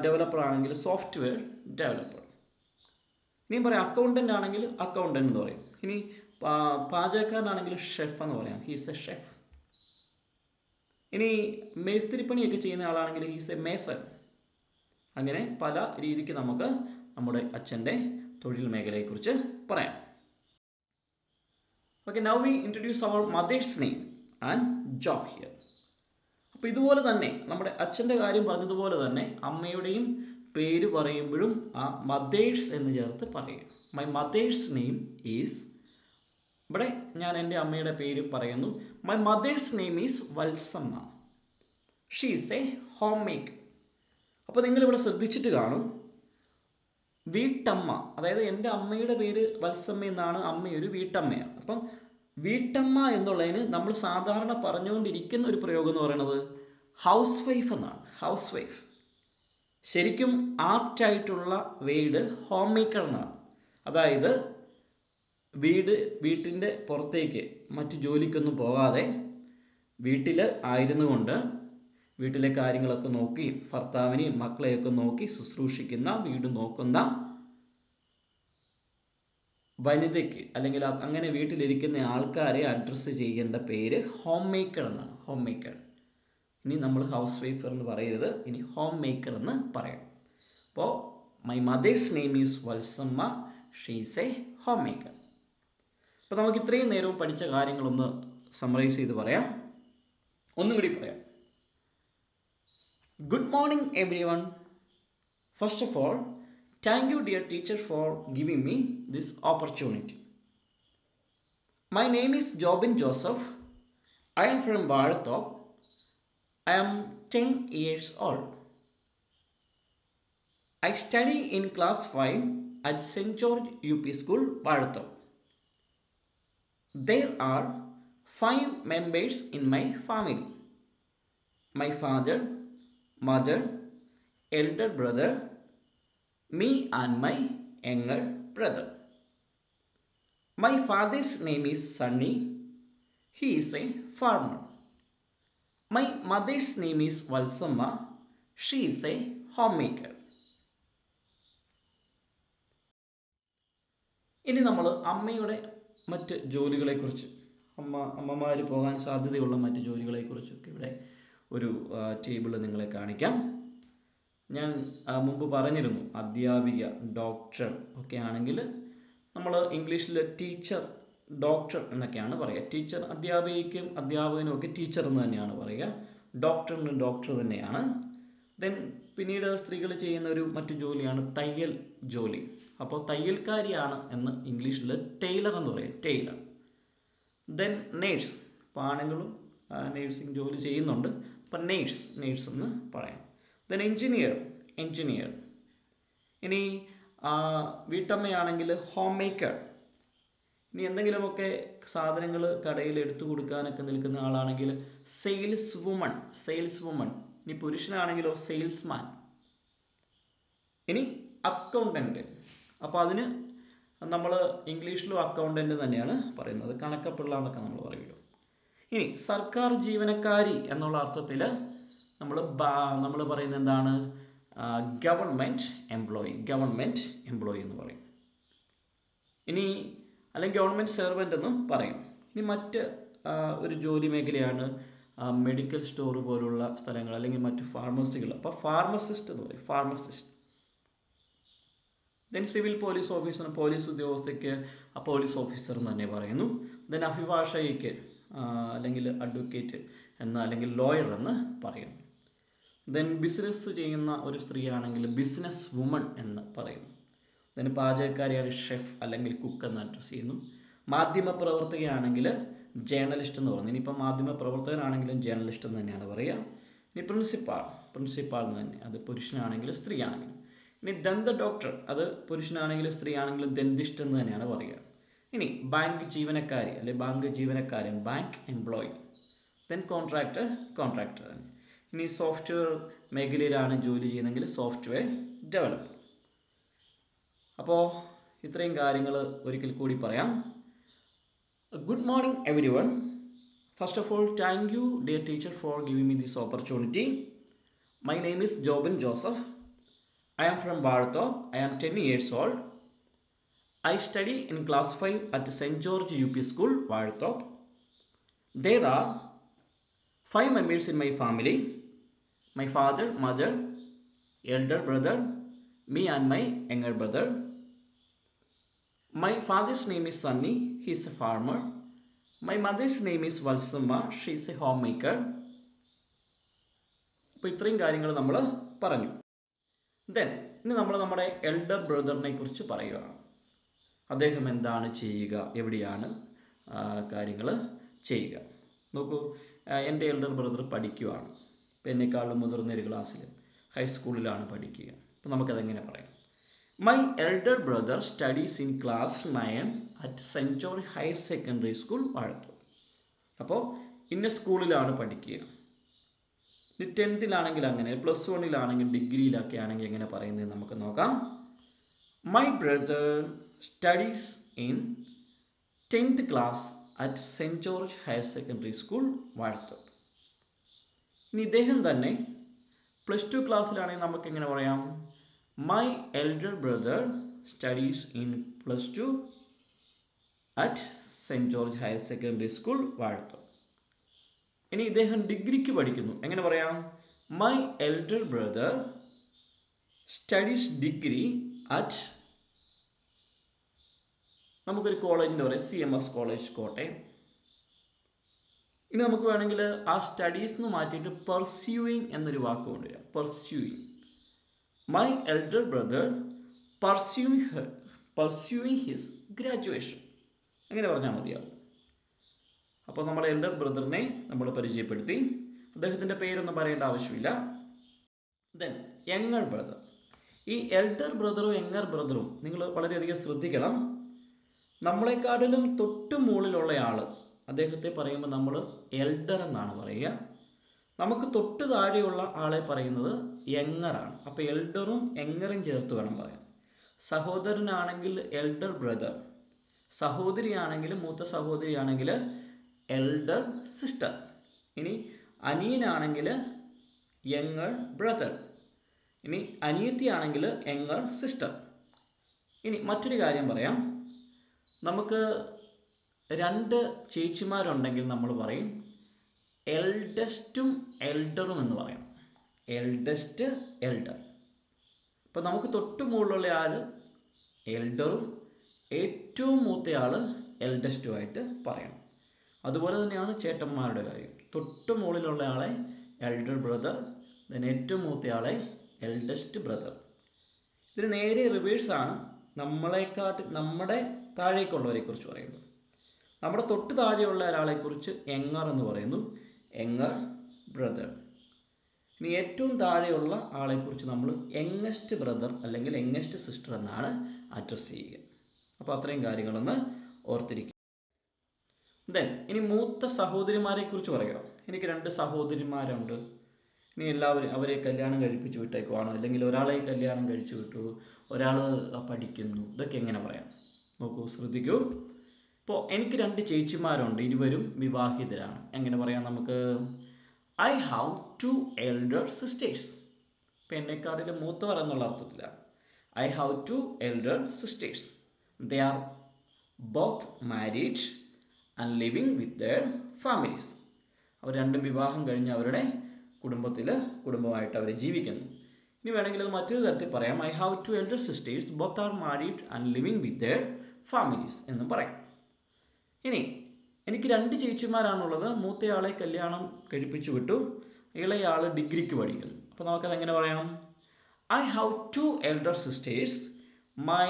ഡെവലപ്പർ ആണെങ്കിൽ സോഫ്റ്റ്വെയർ ഡെവലപ്പർ. ഇനിയും പറയാം അക്കൗണ്ടൻ്റ് ആണെങ്കിൽ അക്കൗണ്ടൻ്റ് എന്ന് പറയും. ഇനി പാചകക്കാരനാണെങ്കിൽ ഷെഫ് എന്ന് പറയാം, ഹീസ് എ ഷെഫ്. ഇനി മേസ്തിരിപ്പണിയൊക്കെ ചെയ്യുന്ന ആളാണെങ്കിൽ ഹീസ് എ മേസൺ. അങ്ങനെ പല രീതിക്ക് നമുക്ക് നമ്മുടെ അച്ഛൻ്റെ തൊഴിൽ മേഖലയെക്കുറിച്ച് പറയാം. Okay, now we introduce our mother's name and job here. അപ്പോൾ ഇതുപോലെ തന്നെ നമ്മുടെ അച്ഛൻ്റെ കാര്യം പറഞ്ഞതുപോലെ തന്നെ അമ്മയുടെയും പേര് പറയുമ്പോഴും ആ മദേഴ്സ് എന്ന് ചേർത്ത് പറയുക. മൈ മദേഴ്സ് നെയിം ഈസ്, ഇവിടെ ഞാൻ എൻ്റെ അമ്മയുടെ പേര് പറയുന്നു, my mother's name is Valsamma, she is A home maker. അപ്പോൾ നിങ്ങളിവിടെ ശ്രദ്ധിച്ചിട്ട് കാണും, വീട്ടമ്മ, അതായത് എൻ്റെ അമ്മയുടെ പേര് വത്സമ്മ എന്നാണ്, അമ്മയൊരു വീട്ടമ്മയാണ്. അപ്പം വീട്ടമ്മ എന്നുള്ളതിന് നമ്മൾ സാധാരണ പറഞ്ഞുകൊണ്ടിരിക്കുന്ന ഒരു പ്രയോഗം എന്ന് പറയുന്നത് ഹൗസ് വൈഫ് എന്നാണ്, ഹൗസ് വൈഫ്. ശരിക്കും ആപ്റ്റായിട്ടുള്ള വേർഡ് ഹോം മേക്കർ എന്നാണ്. അതായത് വീട്ടിൻ്റെ പുറത്തേക്ക് മറ്റു ജോലിക്കൊന്നും പോകാതെ വീട്ടിൽ ആയിരുന്നു കൊണ്ട് വീട്ടിലെ കാര്യങ്ങളൊക്കെ നോക്കി ഭർത്താവിനെയും മക്കളെയൊക്കെ നോക്കി ശുശ്രൂഷിക്കുന്ന, വീട് നോക്കുന്ന വനിതയ്ക്ക് അല്ലെങ്കിൽ അങ്ങനെ വീട്ടിലിരിക്കുന്ന ആൾക്കാരെ അഡ്രസ്സ് ചെയ്യേണ്ട പേര് ഹോം മേക്കർ എന്നാണ്. Home maker. ഇനി നമ്മൾ ഹൗസ് വൈഫ് എന്ന് പറയരുത്, ഇനി ഹോം മേക്കർ എന്ന് പറയണം. അപ്പോൾ my mother's name is Valsamma, she is A home maker. അപ്പോൾ നമുക്ക് ഇത്രയും നേരവും പഠിച്ച കാര്യങ്ങളൊന്ന് സമ്മറൈസ് ചെയ്ത് പറയാം. ഒന്നുകൂടി പറയാം. Good morning every one. First of all, thank you dear teacher for giving me this opportunity. My name is Jobin Joseph. I am from Bharatop. I am 10 years old. I study in class 5 at St. George UP School, Bharatop. There are 5 members in my family. My father, mother, elder brother, me and my younger brother. My father's name is Sunny. He is a farmer. My mother's name is Valsamma. She is a homemaker. ഇനി നമ്മൾ അമ്മയുടെ മറ്റ് ജോലികളെക്കുറിച്ച്, അമ്മമാർ പോകാൻ സാധ്യതയുള്ള മറ്റ് ജോലികളെക്കുറിച്ചൊക്കെ ഇവിടെ ഒരു ടേബിൾ നിങ്ങളെ കാണിക്കാം. ഞാൻ മുമ്പ് പറഞ്ഞിരുന്നു, അധ്യാപിക, ഡോക്ടർ ഒക്കെ ആണെങ്കിൽ നമ്മൾ ഇംഗ്ലീഷിൽ ടീച്ചർ, ഡോക്ടർ എന്നൊക്കെയാണ് പറയുക. ടീച്ചർ അധ്യാപികയ്ക്കും അധ്യാപകനും ഒക്കെ ടീച്ചർ എന്ന് തന്നെയാണ് പറയുക. ഡോക്ടറിന് ഡോക്ടർ തന്നെയാണ്. ദെൻ പിന്നീട് സ്ത്രീകൾ ചെയ്യുന്ന ഒരു മറ്റു ജോലിയാണ് തയ്യൽ ജോലി. അപ്പോൾ തയ്യൽക്കാരിയാണ് എന്ന് ഇംഗ്ലീഷിൽ ടൈലർ എന്ന് പറയും, ടൈലർ. ദെൻ നേഴ്സ്, ഇപ്പോൾ ആണുങ്ങളും നേഴ്സിംഗ് ജോലി ചെയ്യുന്നുണ്ട്, അപ്പം നേഴ്സ് എന്ന് പറയാം. Then engineer. ഇനി വീട്ടമ്മയാണെങ്കിൽ ഹോം മേക്കർ. ഇനി എന്തെങ്കിലുമൊക്കെ സാധനങ്ങൾ കടയിൽ എടുത്തു കൊടുക്കാനൊക്കെ നിൽക്കുന്ന ആളാണെങ്കിൽ സെയിൽസ് വുമൺ. ഇനി പുരുഷനാണെങ്കിലോ സെയിൽസ്മാൻ. ഇനി അക്കൗണ്ടൻറ്റ്. അപ്പോൾ അതിന് നമ്മൾ ഇംഗ്ലീഷിലും അക്കൗണ്ടൻറ്റ് തന്നെയാണ് പറയുന്നത്, കണക്കപ്പിള്ള എന്നൊക്കെ നമ്മൾ പറയുമല്ലോ. ഇനി സർക്കാർ ജീവനക്കാരി എന്നുള്ള അർത്ഥത്തിൽ നമ്മൾ പറയുന്നത് എന്താണ്? ഗവൺമെൻറ് എംപ്ലോയി എന്ന് പറയും. ഇനി അല്ലെങ്കിൽ ഗവൺമെൻറ് സെർവൻ്റ് എന്നും പറയും. ഇനി മറ്റ് ഒരു ജോലി മേഖലയാണ് മെഡിക്കൽ സ്റ്റോർ പോലുള്ള സ്ഥലങ്ങൾ, അല്ലെങ്കിൽ മറ്റ് ഫാർമസികൾ. അപ്പോൾ ഫാർമസിസ്റ്റ് എന്ന് പറയും, pharmacist. Then civil police officer, police ഉദ്യോഗസ്ഥയ്ക്ക് പോലീസ് ഓഫീസർ എന്ന് തന്നെ പറയുന്നു. ദെൻ അഭിഭാഷകയ്ക്ക് അല്ലെങ്കിൽ അഡ്വക്കേറ്റ് അല്ലെങ്കിൽ ലോയർ എന്ന് പറയുന്നു. ദെൻ ബിസിനസ് ചെയ്യുന്ന ഒരു സ്ത്രീയാണെങ്കിൽ ബിസിനസ് വുമൺ എന്ന് പറയുന്നു. ദെൻ പാചകക്കാരിയാണ് ഷെഫ് അല്ലെങ്കിൽ കുക്ക് എന്ന് അഡ്രസ്സ് ചെയ്യുന്നു. മാധ്യമപ്രവർത്തകയാണെങ്കിൽ ജേർണലിസ്റ്റ് എന്ന് പറയുന്നു. ഇനിയിപ്പോൾ മാധ്യമപ്രവർത്തകനാണെങ്കിലും ജേർണലിസ്റ്റ് എന്ന് തന്നെയാണ് പറയുക. ഇനി പ്രിൻസിപ്പാൾ എന്ന് തന്നെ, അത് പുരുഷനാണെങ്കിലും സ്ത്രീയാണെങ്കിലും. ഇനി ദന്ത ഡോക്ടർ, അത് പുരുഷനാണെങ്കിലും സ്ത്രീയാണെങ്കിലും ദന്തിസ്റ്റ് എന്ന് തന്നെയാണ് പറയുക. ഇനി ബാങ്ക് ജീവനക്കാരി അല്ലെങ്കിൽ ബാങ്ക് ജീവനക്കാരൻ, ബാങ്ക് എംപ്ലോയി. ദെൻ കോൺട്രാക്ടർ തന്നെ. ഇനി സോഫ്റ്റ്വെയർ മേഖലയിലാണ് ജോലി ചെയ്യുന്നതെങ്കിൽ സോഫ്റ്റ്വെയർ ഡെവലപ്പർ. അപ്പോൾ ഇത്രയും കാര്യങ്ങൾ ഒരിക്കൽ കൂടി പറയാം. Good morning everyone. First of all, thank you dear teacher for giving me this opportunity. My name is Jobin Joseph. I am from Bharatop. I am 10 years old. I study in class 5 at St. George UP School, Bharatop. There are 5 members in my family. My father, mother, elder brother, me and my younger brother. My father's name is Sunny. He is a farmer. My mother's name is Valsamma. She is a homemaker. അപ്പോൾ ഇത്രയും കാര്യങ്ങൾ നമ്മൾ പറഞ്ഞു. Then ഇനി നമ്മൾ നമ്മുടെ elder ബ്രദറിനെ കുറിച്ച് പറയുകയാണ്. അദ്ദേഹം എന്താണ് ചെയ്യുക, എവിടെയാണ് കാര്യങ്ങൾ ചെയ്യുക. നോക്കൂ, എൻ്റെ എൽഡർ ബ്രദർ പഠിക്കുകയാണ്. ഇപ്പം എന്നെക്കാളും മുതിർന്നൊരു ക്ലാസ്സിൽ ഹൈസ്കൂളിലാണ് പഠിക്കുക. അപ്പോൾ നമുക്കതെങ്ങനെ പറയാം? My elder brother studies in class 9 at saint George higher secondary school, Vazhathoor. അപ്പോൾ ഇന്ന സ്കൂളിലാണ് പഠിക്കുക. 10th അങ്ങനെ, +1 ഡിഗ്രിയിലൊക്കെ ആണെങ്കിൽ എങ്ങനെ പറയുന്നത് നമുക്ക് നോക്കാം. My brother studies in 10th class at saint George higher secondary school, Vazhathoor. ഇനി ഇദ്ദേഹം തന്നെ +2 ക്ലാസ്സിലാണെങ്കിൽ നമുക്ക് എങ്ങനെ പറയാം? My elder brother studies in +2 at saint George higher secondary school Vazhathol. ഇനി ഇദ്ദേഹം ഡിഗ്രിക്ക് പഠിക്കുന്നു. എങ്ങനെ പറയാം? My elder brother studies degree at, നമുക്കൊരു കോളേജിൻ്റെ പറയാം, CMS കോളേജ് കോട്ടയം. ഇനി നമുക്ക് വേണമെങ്കിൽ ആ സ്റ്റഡീസ് എന്ന് മാറ്റിയിട്ട് പെർസ്യൂയിങ് എന്നൊരു വാക്ക് കൊണ്ടുവരാം. Pursuing. My elder brother pursuing his graduation. അങ്ങനെ പറഞ്ഞാൽ മതിയാവും. അപ്പോൾ നമ്മുടെ എൽഡർ ബ്രദറിനെ നമ്മൾ പരിചയപ്പെടുത്തി. അദ്ദേഹത്തിൻ്റെ പേരൊന്നും പറയേണ്ട ആവശ്യമില്ല. Then younger brother. ഈ എൽഡർ ബ്രദറും യങ്ങർ ബ്രദറും നിങ്ങൾ വളരെയധികം ശ്രദ്ധിക്കണം. നമ്മളെക്കാട്ടിലും തൊട്ട് മുകളിലുള്ള ആൾ, അദ്ദേഹത്തെ പറയുമ്പോൾ നമ്മൾ എൽഡർ എന്നാണ് പറയുക. നമുക്ക് തൊട്ട് താഴെയുള്ള ആളെ പറയുന്നത് യങ്ങറാണ്. അപ്പോൾ എൽഡറും യങ്ങറും ചേർത്ത് വേണം പറയാൻ. സഹോദരനാണെങ്കിൽ എൽഡർ ബ്രദർ, സഹോദരിയാണെങ്കിൽ, മൂത്ത സഹോദരിയാണെങ്കിൽ എൽഡർ സിസ്റ്റർ. ഇനി അനിയനാണെങ്കിൽ യങ്ങർ ബ്രദർ. ഇനി അനിയത്തിയാണെങ്കിൽ യങ്ങർ സിസ്റ്റർ. ഇനി മറ്റൊരു കാര്യം പറയാം. നമുക്ക് 2 ചേച്ചിമാരുണ്ടെങ്കിൽ നമ്മൾ പറയും എൽഡസ്റ്റും എൽഡറും എന്ന് പറയാം. Eldest, elder. അപ്പോൾ നമുക്ക് തൊട്ട് മുകളിലുള്ള ആൾ എൽഡറും ഏറ്റവും മൂത്തയാൾ എൽഡസ്റ്റുമായിട്ട് പറയണം. അതുപോലെ തന്നെയാണ് ചേട്ടന്മാരുടെ കാര്യം. തൊട്ട് മുകളിലുള്ള ആളെ എൽഡർ ബ്രദർ, then ഏറ്റവും മൂത്തയാളെ എൽഡസ്റ്റ് ബ്രദർ. ഇതിന് നേരെ റിവേഴ്സാണ് നമ്മുടെ താഴേക്കുള്ളവരെ കുറിച്ച് പറയുന്നത്. നമ്മുടെ തൊട്ട് താഴെയുള്ള ഒരാളെക്കുറിച്ച് യങ്ങർ എന്ന് പറയുന്നു, യങ്ങർ ബ്രദർ. ഇനി ഏറ്റവും താഴെയുള്ള ആളെക്കുറിച്ച് നമ്മൾ യങ്ങസ്റ്റ് ബ്രദർ അല്ലെങ്കിൽ യങ്ങസ്റ്റ് സിസ്റ്റർ എന്നാണ് അഡ്രസ്സ് ചെയ്യുക. അപ്പോൾ അത്രയും കാര്യങ്ങളൊന്ന് ഓർത്തിരിക്കുക. ദെൻ ഇനി മൂത്ത സഹോദരിമാരെ കുറിച്ച് പറയുക. എനിക്ക് 2 സഹോദരിമാരുണ്ട്. ഇനി എല്ലാവരും അവരെ കല്യാണം കഴിപ്പിച്ച് വിട്ടേക്കുവാണോ, അല്ലെങ്കിൽ ഒരാളെ കല്യാണം കഴിച്ചു വിട്ടു, ഒരാൾ പഠിക്കുന്നു, ഇതൊക്കെ എങ്ങനെ പറയാം? നോക്കൂ, ശ്രദ്ധിക്കൂ. ഇപ്പോൾ എനിക്ക് 2 ചേച്ചിമാരുണ്ട്, ഇരുവരും വിവാഹിതരാണ്. എങ്ങനെ പറയാം നമുക്ക്? I have 2 elder sisters. ഇപ്പം എന്നെക്കാട്ടിലും മൂത്തവർ എന്നുള്ള അർത്ഥത്തിലാണ്. I have 2 elder sisters. They are both married and living with their families. അവർ രണ്ടും വിവാഹം കഴിഞ്ഞ് അവരുടെ കുടുംബമായിട്ട് അവർ ജീവിക്കുന്നു. ഇനി വേണമെങ്കിൽ അത് മറ്റൊരു തരത്തിൽ പറയാം. I have 2 elder sisters both are married and living with their families എന്നും പറയാം. ഇനി എനിക്ക് 2 ചേച്ചിമാരാണുള്ളത്. മൂത്തയാളെ കല്യാണം കഴിപ്പിച്ചു വിട്ടു, ഇളയാൾ ഡിഗ്രിക്ക് പഠിക്കുന്നു. അപ്പോൾ നമുക്കത് എങ്ങനെ പറയാം? I have 2 elder sisters. My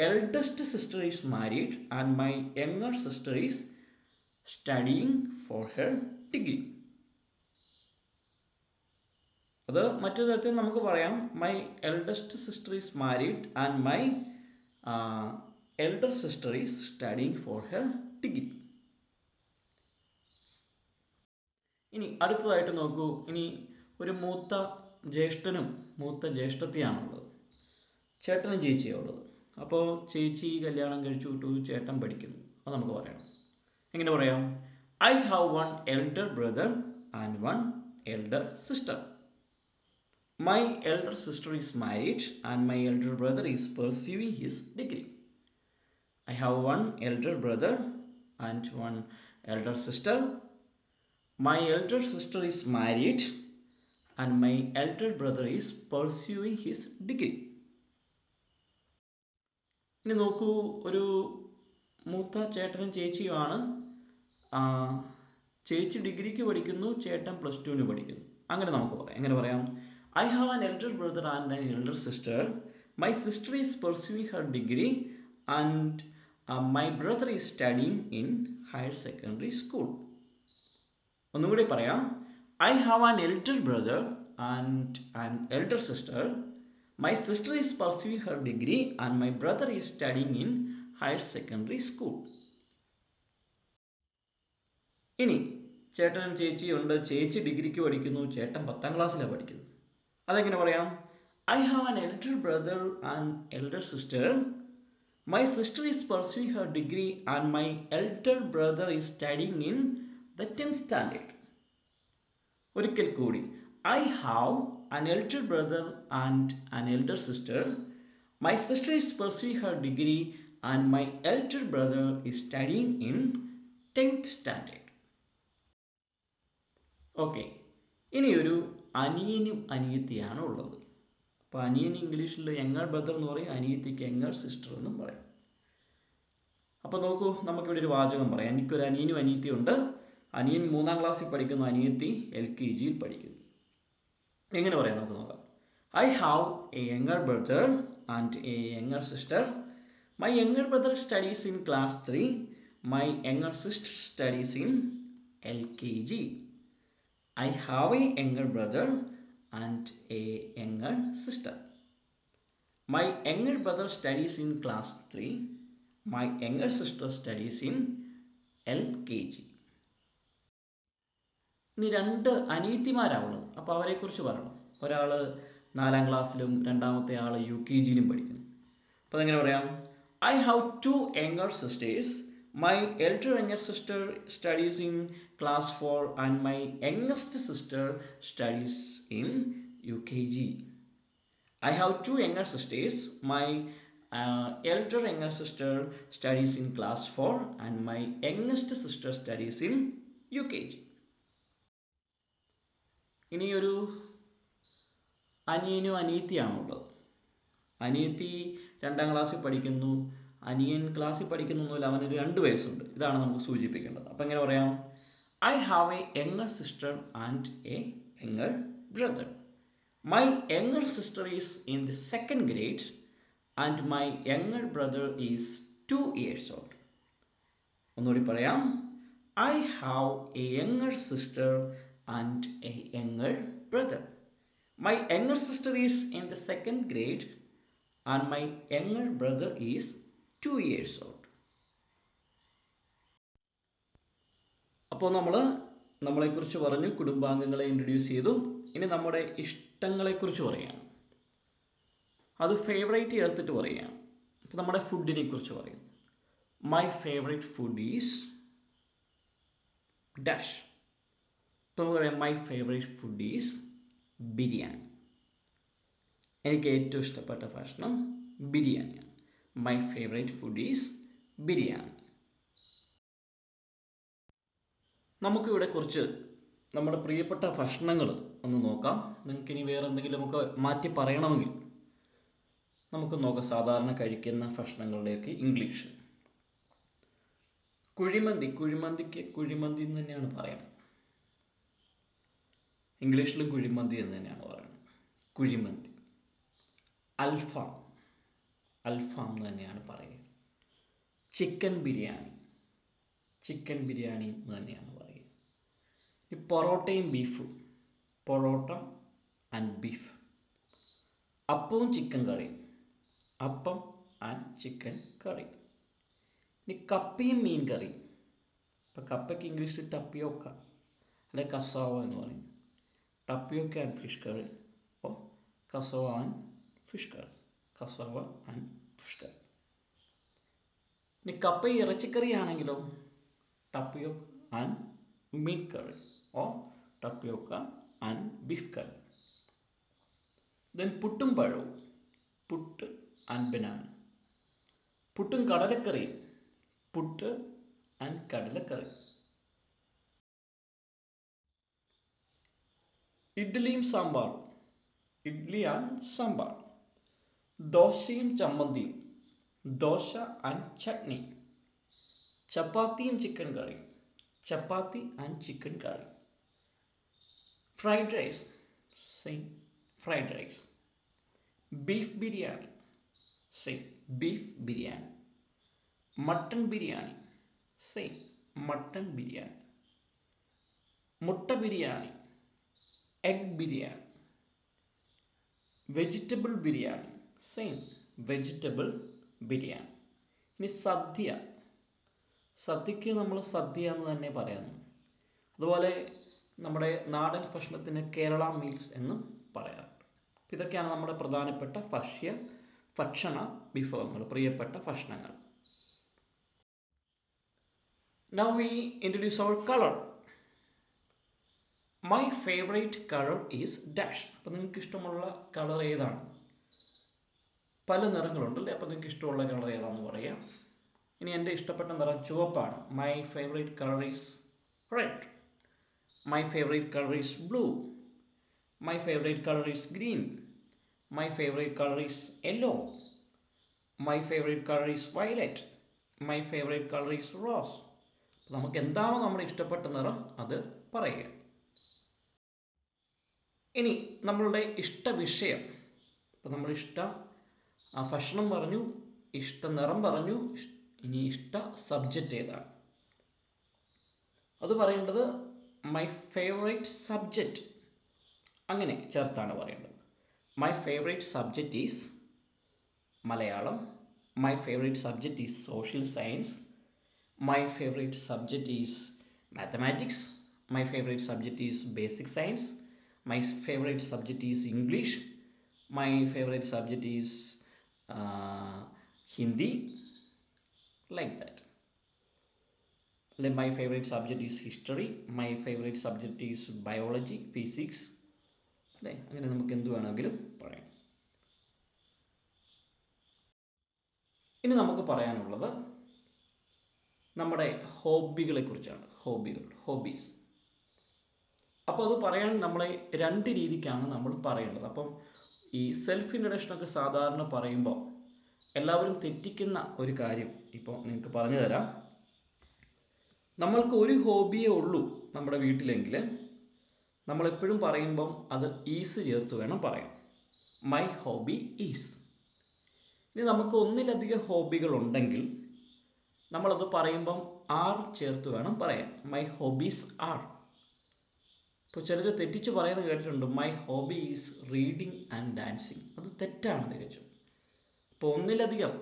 eldest sister is married and my younger sister is studying for her degree. അത് മറ്റൊരു തരത്തിൽ നമുക്ക് പറയാം. My eldest sister is married and my elder sister is studying for her degree. ഇനി അടുത്തതായിട്ട് നോക്കൂ. ഇനി ഒരു മൂത്ത ജ്യേഷ്ഠനും മൂത്ത ജ്യേഷ്ഠത്തിയാണുള്ളത്. ചേട്ടനും ചേച്ചിയാണ് ഉള്ളത്. അപ്പോൾ ചേച്ചി കല്യാണം കഴിച്ചു വിട്ടു, ചേട്ടൻ പഠിക്കുന്നു. അത് നമുക്ക് പറയണം. എങ്ങനെ പറയാം? I have 1 elder brother and 1 elder sister. My elder sister is married and my elder brother is pursuing his degree. I have 1 elder brother and 1 elder sister. My elder sister is married and my elder brother is pursuing his degree. ഇനി നോക്കൂ, ഒരു മൂത്ത ചേട്ടനും ചേച്ചിയുമാണ്. ചേച്ചി ഡിഗ്രിക്ക് പഠിക്കുന്നു, ചേട്ടൻ +2 പഠിക്കുന്നു. അങ്ങനെ നമുക്ക് പറയാം. എങ്ങനെ പറയാം? I have an elder brother and an elder sister. My sister is pursuing her degree and my brother is studying in higher secondary school. ഒന്നുകൂടി പറയാം. I have an elder brother and an elder sister. My sister is pursuing her degree and my brother is studying in higher secondary school. ഇനി ചേട്ടനും ചേച്ചിയുണ്ട്. ചേച്ചി ഡിഗ്രിക്ക് പഠിക്കുന്നു, ചേട്ടൻ 10ാം ക്ലാസ്സിലാണ് പഠിക്കുന്നത്. അതെങ്ങനെ പറയാം? I have an elder brother and elder sister. My sister is pursuing her degree and my elder brother is studying in the 10th standard. ഒരിക്കൽ കൂടി. I have an elder brother and an elder sister. My sister is pursuing her degree and my elder brother is studying in 10th standard. Okay, ഇനിയൊരു അനിയനും അനിയത്തിയാണ് ഉള്ളത്. അപ്പോൾ അനിയൻ ഇംഗ്ലീഷിൽ younger brother എന്ന് പറയും, അനിയത്തിക്ക് യങ്ങർ സിസ്റ്റർ എന്നും പറയും. അപ്പോൾ നോക്കൂ, നമുക്കിവിടെ ഒരു വാചകം പറയാം. എനിക്കൊരു അനിയനും അനിയത്തിയും ഉണ്ട്. അനിയൻ 3ാം ക്ലാസ്സിൽ പഠിക്കുന്നു, അനിയത്തി LKG പഠിക്കുന്നു. എങ്ങനെ പറയാം നമുക്ക് നോക്കാം. I have a younger brother and a younger sister. My younger brother studies in class 3. My younger sister studies in LKG. I have a younger brother and a younger sister. My younger brother studies in class 3. My younger sister studies in LKG. ഇനി 2 അനിയത്തിമാരാവുള്ളത്. അപ്പോൾ അവരെക്കുറിച്ച് പറയണം. ഒരാൾ 4ാം ക്ലാസ്സിലും രണ്ടാമത്തെ ആൾ UKGയിലും പഠിക്കുന്നു. അപ്പോൾ അതെങ്ങനെ പറയാം? I have 2 younger sisters. My elder younger sister studies in class 4 and my youngest sister studies in UKG. I have 2 younger sisters. My elder younger sister studies in class 4 and my youngest sister studies in UKG. ഇനിയൊരു അനിയനും അനിയത്തിയാണുള്ളത്. അനിയത്തി 2ാം ക്ലാസ്സിൽ പഠിക്കുന്നു, അനിയൻ ക്ലാസ്സിൽ പഠിക്കുന്നൊന്നുമില്ല, അവനൊരു 2 വയസ്സുണ്ട്. ഇതാണ് നമുക്ക് സൂചിപ്പിക്കേണ്ടത്. അപ്പം എങ്ങനെ പറയാം? I have a younger sister and a younger brother. My younger sister is in the 2nd grade and my younger brother is 2 years old. ഒന്നുകൂടി പറയാം. I have a younger sister and a younger brother. My younger sister is in the 2nd grade and my younger brother is 2 years old. അപ്പോൾ നമ്മളെക്കുറിച്ച് പറഞ്ഞു, കുടുംബാംഗങ്ങളെ introduce ചെയ്തു. ഇനി നമ്മുടെ ഇഷ്ടങ്ങളെക്കുറിച്ച് പറയുകയാണ്. അത് ഫേവറേറ്റ് ചേർത്തിട്ട് പറയുകയാണ്. അപ്പോൾ നമ്മുടെ ഫുഡിനെ കുറിച്ച് പറയും. My favourite food is dash. ഇപ്പോൾ നമുക്ക് പറയാം my favourite food is biryani. എനിക്ക് ഏറ്റവും ഇഷ്ടപ്പെട്ട ഭക്ഷണം ബിരിയാണിയാണ്. My favourite food is biryani. നമുക്കിവിടെ കുറച്ച് നമ്മുടെ പ്രിയപ്പെട്ട ഭക്ഷണങ്ങൾ ഒന്ന് നോക്കാം. നിങ്ങൾക്കിനി വേറെ എന്തെങ്കിലും നമുക്ക് മാറ്റി പറയണമെങ്കിൽ നമുക്ക് നോക്കാം. സാധാരണ കഴിക്കുന്ന ഭക്ഷണങ്ങളുടെയൊക്കെ ഇംഗ്ലീഷ്. കുഴിമന്തിക്ക് കുഴിമന്തി എന്ന് തന്നെയാണ് പറയുന്നത്. ഇംഗ്ലീഷിലും കുഴിമന്തി എന്ന് തന്നെയാണ് പറയുന്നത്. കുഴിമന്തി. അൽഫാം എന്ന് തന്നെയാണ് പറയുക. ചിക്കൻ ബിരിയാണി എന്ന് തന്നെയാണ് പറയുക. ഈ പൊറോട്ടയും ബീഫും, പൊറോട്ട ആൻഡ് ബീഫ്. അപ്പവും ചിക്കൻ കറിയും, അപ്പം ആൻഡ് ചിക്കൻ കറി. ഇനി കപ്പയും മീൻ കറിയും. ഇപ്പം കപ്പയ്ക്ക് ഇംഗ്ലീഷിൽ ടപ്പിയോക്ക അല്ലെ കസാവ എന്ന് പറയും. Tapioca and fish curry or cassava and fish curry. ഇനി കപ്പ ഇറച്ചിക്കറി ആണെങ്കിലോ ടപ്പിയോക്ക ആൻഡ് മീൻ curry or tapioca and beef curry. Then പുട്ടും പഴവും, പുട്ട് ആൻഡ് ബനാന. പുട്ടും കടലക്കറിയും, പുട്ട് ആൻഡ് കടലക്കറി. ഇഡ്ഡലിയും സാമ്പാറും, ഇഡ്ഡലി ആൻഡ് സാമ്പാർ. ദോശയും ചമ്മന്തിയും, ദോശ ആൻഡ് ചട്നി. ചപ്പാത്തിയും ചിക്കൻ കറിയും, chapati and chicken curry. Fried rice, same fried rice. Beef biryani, same beef biryani. Mutton biryani, same mutton biryani. മുട്ട biryani, egg biryani. Vegetable biryani, same vegetable biryani. ഇനി സദ്യക്ക് നമ്മൾ സദ്യ എന്ന് തന്നെ പറയാറുണ്ട്. അതുപോലെ നമ്മുടെ നാടൻ ഭക്ഷണത്തിന് കേരള മീൽസ് എന്നും പറയാറുണ്ട്. ഇതൊക്കെയാണ് നമ്മുടെ പ്രധാനപ്പെട്ട ഭക്ഷണ വിഭവങ്ങൾ, പ്രിയപ്പെട്ട ഭക്ഷണങ്ങൾ. Now we introduce our color. My favorite color is dash. അപ്പോൾ നിങ്ങൾക്ക് ഇഷ്ടമുള്ള കളർ ഏതാണ്? പല നിറങ്ങളുണ്ടല്ലേ. അപ്പോൾ നിങ്ങൾക്ക് ഇഷ്ടമുള്ള കളർ ഏതാണെന്ന് പറയാം. ഇനി എൻ്റെ ഇഷ്ടപ്പെട്ട നിറം ചുവപ്പാണ്. My favourite colour is red. My favourite colour is blue. My favourite colour is green. My favourite colour is yellow. My favourite colour is violet. My favourite colour is rose. നമുക്ക് എന്താണോ നമ്മുടെ ഇഷ്ടപ്പെട്ട നിറം അത് പറയുക. ഇനി നമ്മളുടെ ഇഷ്ട വിഷയം. ഇപ്പോൾ നമ്മൾ ഭക്ഷണം പറഞ്ഞു, ഇഷ്ട നിറം പറഞ്ഞു, ഇനി ഇഷ്ട സബ്ജക്റ്റ് ഏതാണ് അത് പറയേണ്ടത് മൈ ഫേവറേറ്റ് സബ്ജക്റ്റ് അങ്ങനെ ചേർത്താണ് പറയേണ്ടത്. My favourite subject is Malayalam. My favourite subject is social science. My favourite subject is mathematics. My favourite subject is basic science. My favorite subject is English. My favorite subject is Hindi. Like that. My favorite subject is history. My favorite subject is biology, physics. അല്ലേ, അങ്ങനെ നമുക്ക് എന്ത് വേണമെങ്കിലും പറയാം. ഇനി നമുക്ക് പറയാനുള്ളത് നമ്മുടെ ഹോബികളെ കുറിച്ചാണ്. ഹോബീസ്. അപ്പോൾ അത് പറയാൻ നമ്മളെ രണ്ട് രീതിക്കാണ് നമ്മൾ പറയേണ്ടത്. അപ്പം ഈ സെൽഫ് ഇൻട്രൊഡക്ഷനൊക്കെ സാധാരണ പറയുമ്പോൾ എല്ലാവരും തെറ്റിക്കുന്ന ഒരു കാര്യം ഇപ്പോൾ നിങ്ങൾക്ക് പറഞ്ഞു തരാം. നമ്മൾക്ക് ഒരു ഹോബിയേ ഉള്ളൂ നമ്മുടെ വീട്ടിലെങ്കിൽ നമ്മളെപ്പോഴും പറയുമ്പം അത് ഈസ് ചേർത്ത് വേണം പറയാൻ. My hobby is. ഇനി നമുക്ക് ഒന്നിലധികം ഹോബികളുണ്ടെങ്കിൽ നമ്മളത് പറയുമ്പം ആർ ചേർത്ത് വേണം പറയാൻ. My hobbies are. ഇപ്പോൾ ചിലർ തെറ്റിച്ച് പറയുന്നത് കേട്ടിട്ടുണ്ട്, my hobby is reading and dancing. അത് തെറ്റാണ് തികച്ചും. ഇപ്പോൾ ഒന്നിലധികം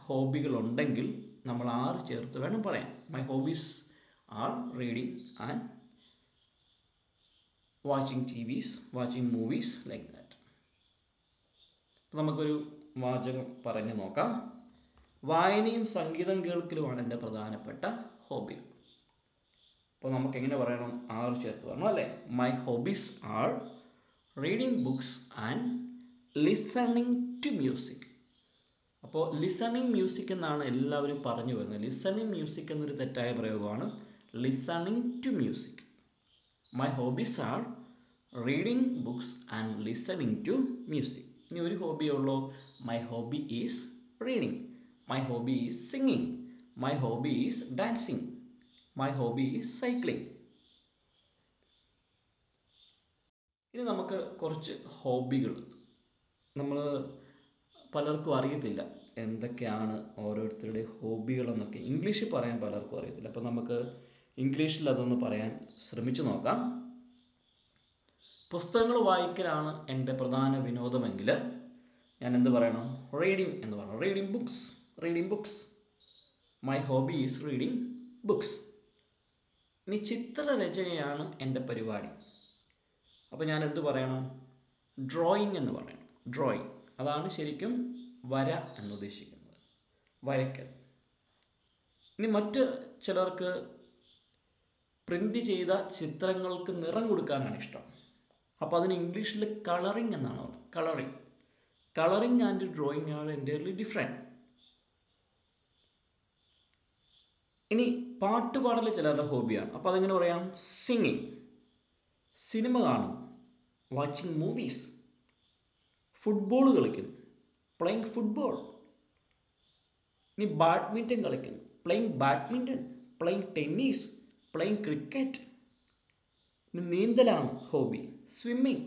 ഹോബികളുണ്ടെങ്കിൽ നമ്മൾ ആറ് ചേർത്ത് വേണം പറയാൻ. My hobbies are reading and watching TVs, watching movies, like that. അപ്പോൾ നമുക്കൊരു വാചകം പറഞ്ഞു നോക്കാം. വായനയും സംഗീതം കേൾക്കലുമാണ് എൻ്റെ പ്രധാനപ്പെട്ട ഹോബികൾ. അപ്പോൾ നമുക്ക് എങ്ങനെ പറയണം? ആറ് ചേർത്ത് പറഞ്ഞു അല്ലേ. My hobbies are reading books and listening to music. അപ്പോൾ ലിസണിങ് മ്യൂസിക് എന്നാണ് എല്ലാവരും പറഞ്ഞു വരുന്നത്. ലിസണിങ് മ്യൂസിക് എന്നൊരു തെറ്റായ പ്രയോഗമാണ്. Listening to music. My hobbies are reading books and listening to music. ഇനി ഒരു ഹോബിയേ ഉള്ളൂ. My hobby is reading. My hobby is singing. My hobby is dancing. My hobby is cycling. ഇനി നമുക്ക് കുറച്ച് ഹോബികൾ, നമ്മൾ പലർക്കും അറിയത്തില്ല എന്തൊക്കെയാണ് ഓരോരുത്തരുടെ ഹോബികളെന്നൊക്കെ. ഇംഗ്ലീഷിൽ പറയാൻ പലർക്കും അറിയത്തില്ല. അപ്പോൾ നമുക്ക് ഇംഗ്ലീഷിൽ അതൊന്ന് പറയാൻ ശ്രമിച്ചു നോക്കാം. പുസ്തകങ്ങൾ വായിക്കലാണ് എൻ്റെ പ്രധാന വിനോദമെങ്കിൽ ഞാൻ എന്ത് പറയണം? റീഡിങ് എന്ന് പറയണം. Reading books. My hobby is reading books. ഇനി ചിത്രരചനയാണ് എൻ്റെ പരിപാടി. അപ്പോൾ ഞാൻ എന്ത് പറയണം? ഡ്രോയിങ് എന്ന് പറയണം. ഡ്രോയിങ് അതാണ് ശരിക്കും വര എന്നുദ്ദേശിക്കുന്നത്, വരയ്ക്കൽ. ഇനി മറ്റ് ചിലർക്ക് പ്രിൻ്റ് ചെയ്ത ചിത്രങ്ങൾക്ക് നിറം കൊടുക്കാനാണ് ഇഷ്ടം. അപ്പോൾ അതിന് ഇംഗ്ലീഷിൽ കളറിങ് എന്നാണ് പറയുന്നത്. Colouring and drawing are entirely different. ഇനി പാട്ട് പാടൽ ചിലരുടെ ഹോബിയാണ്. അപ്പോൾ അതെങ്ങനെ പറയാം? സിംഗിങ്. സിനിമ കാണും, വാച്ചിങ് മൂവീസ്. ഫുട്ബോൾ കളിക്കുന്നു, പ്ലേയിങ് ഫുട്ബോൾ. ഇനി ബാഡ്മിൻ്റൺ കളിക്കുന്നു, playing badminton, playing tennis, playing cricket. ഇനി നീന്തലാണ് ഹോബി, സ്വിമ്മിങ്.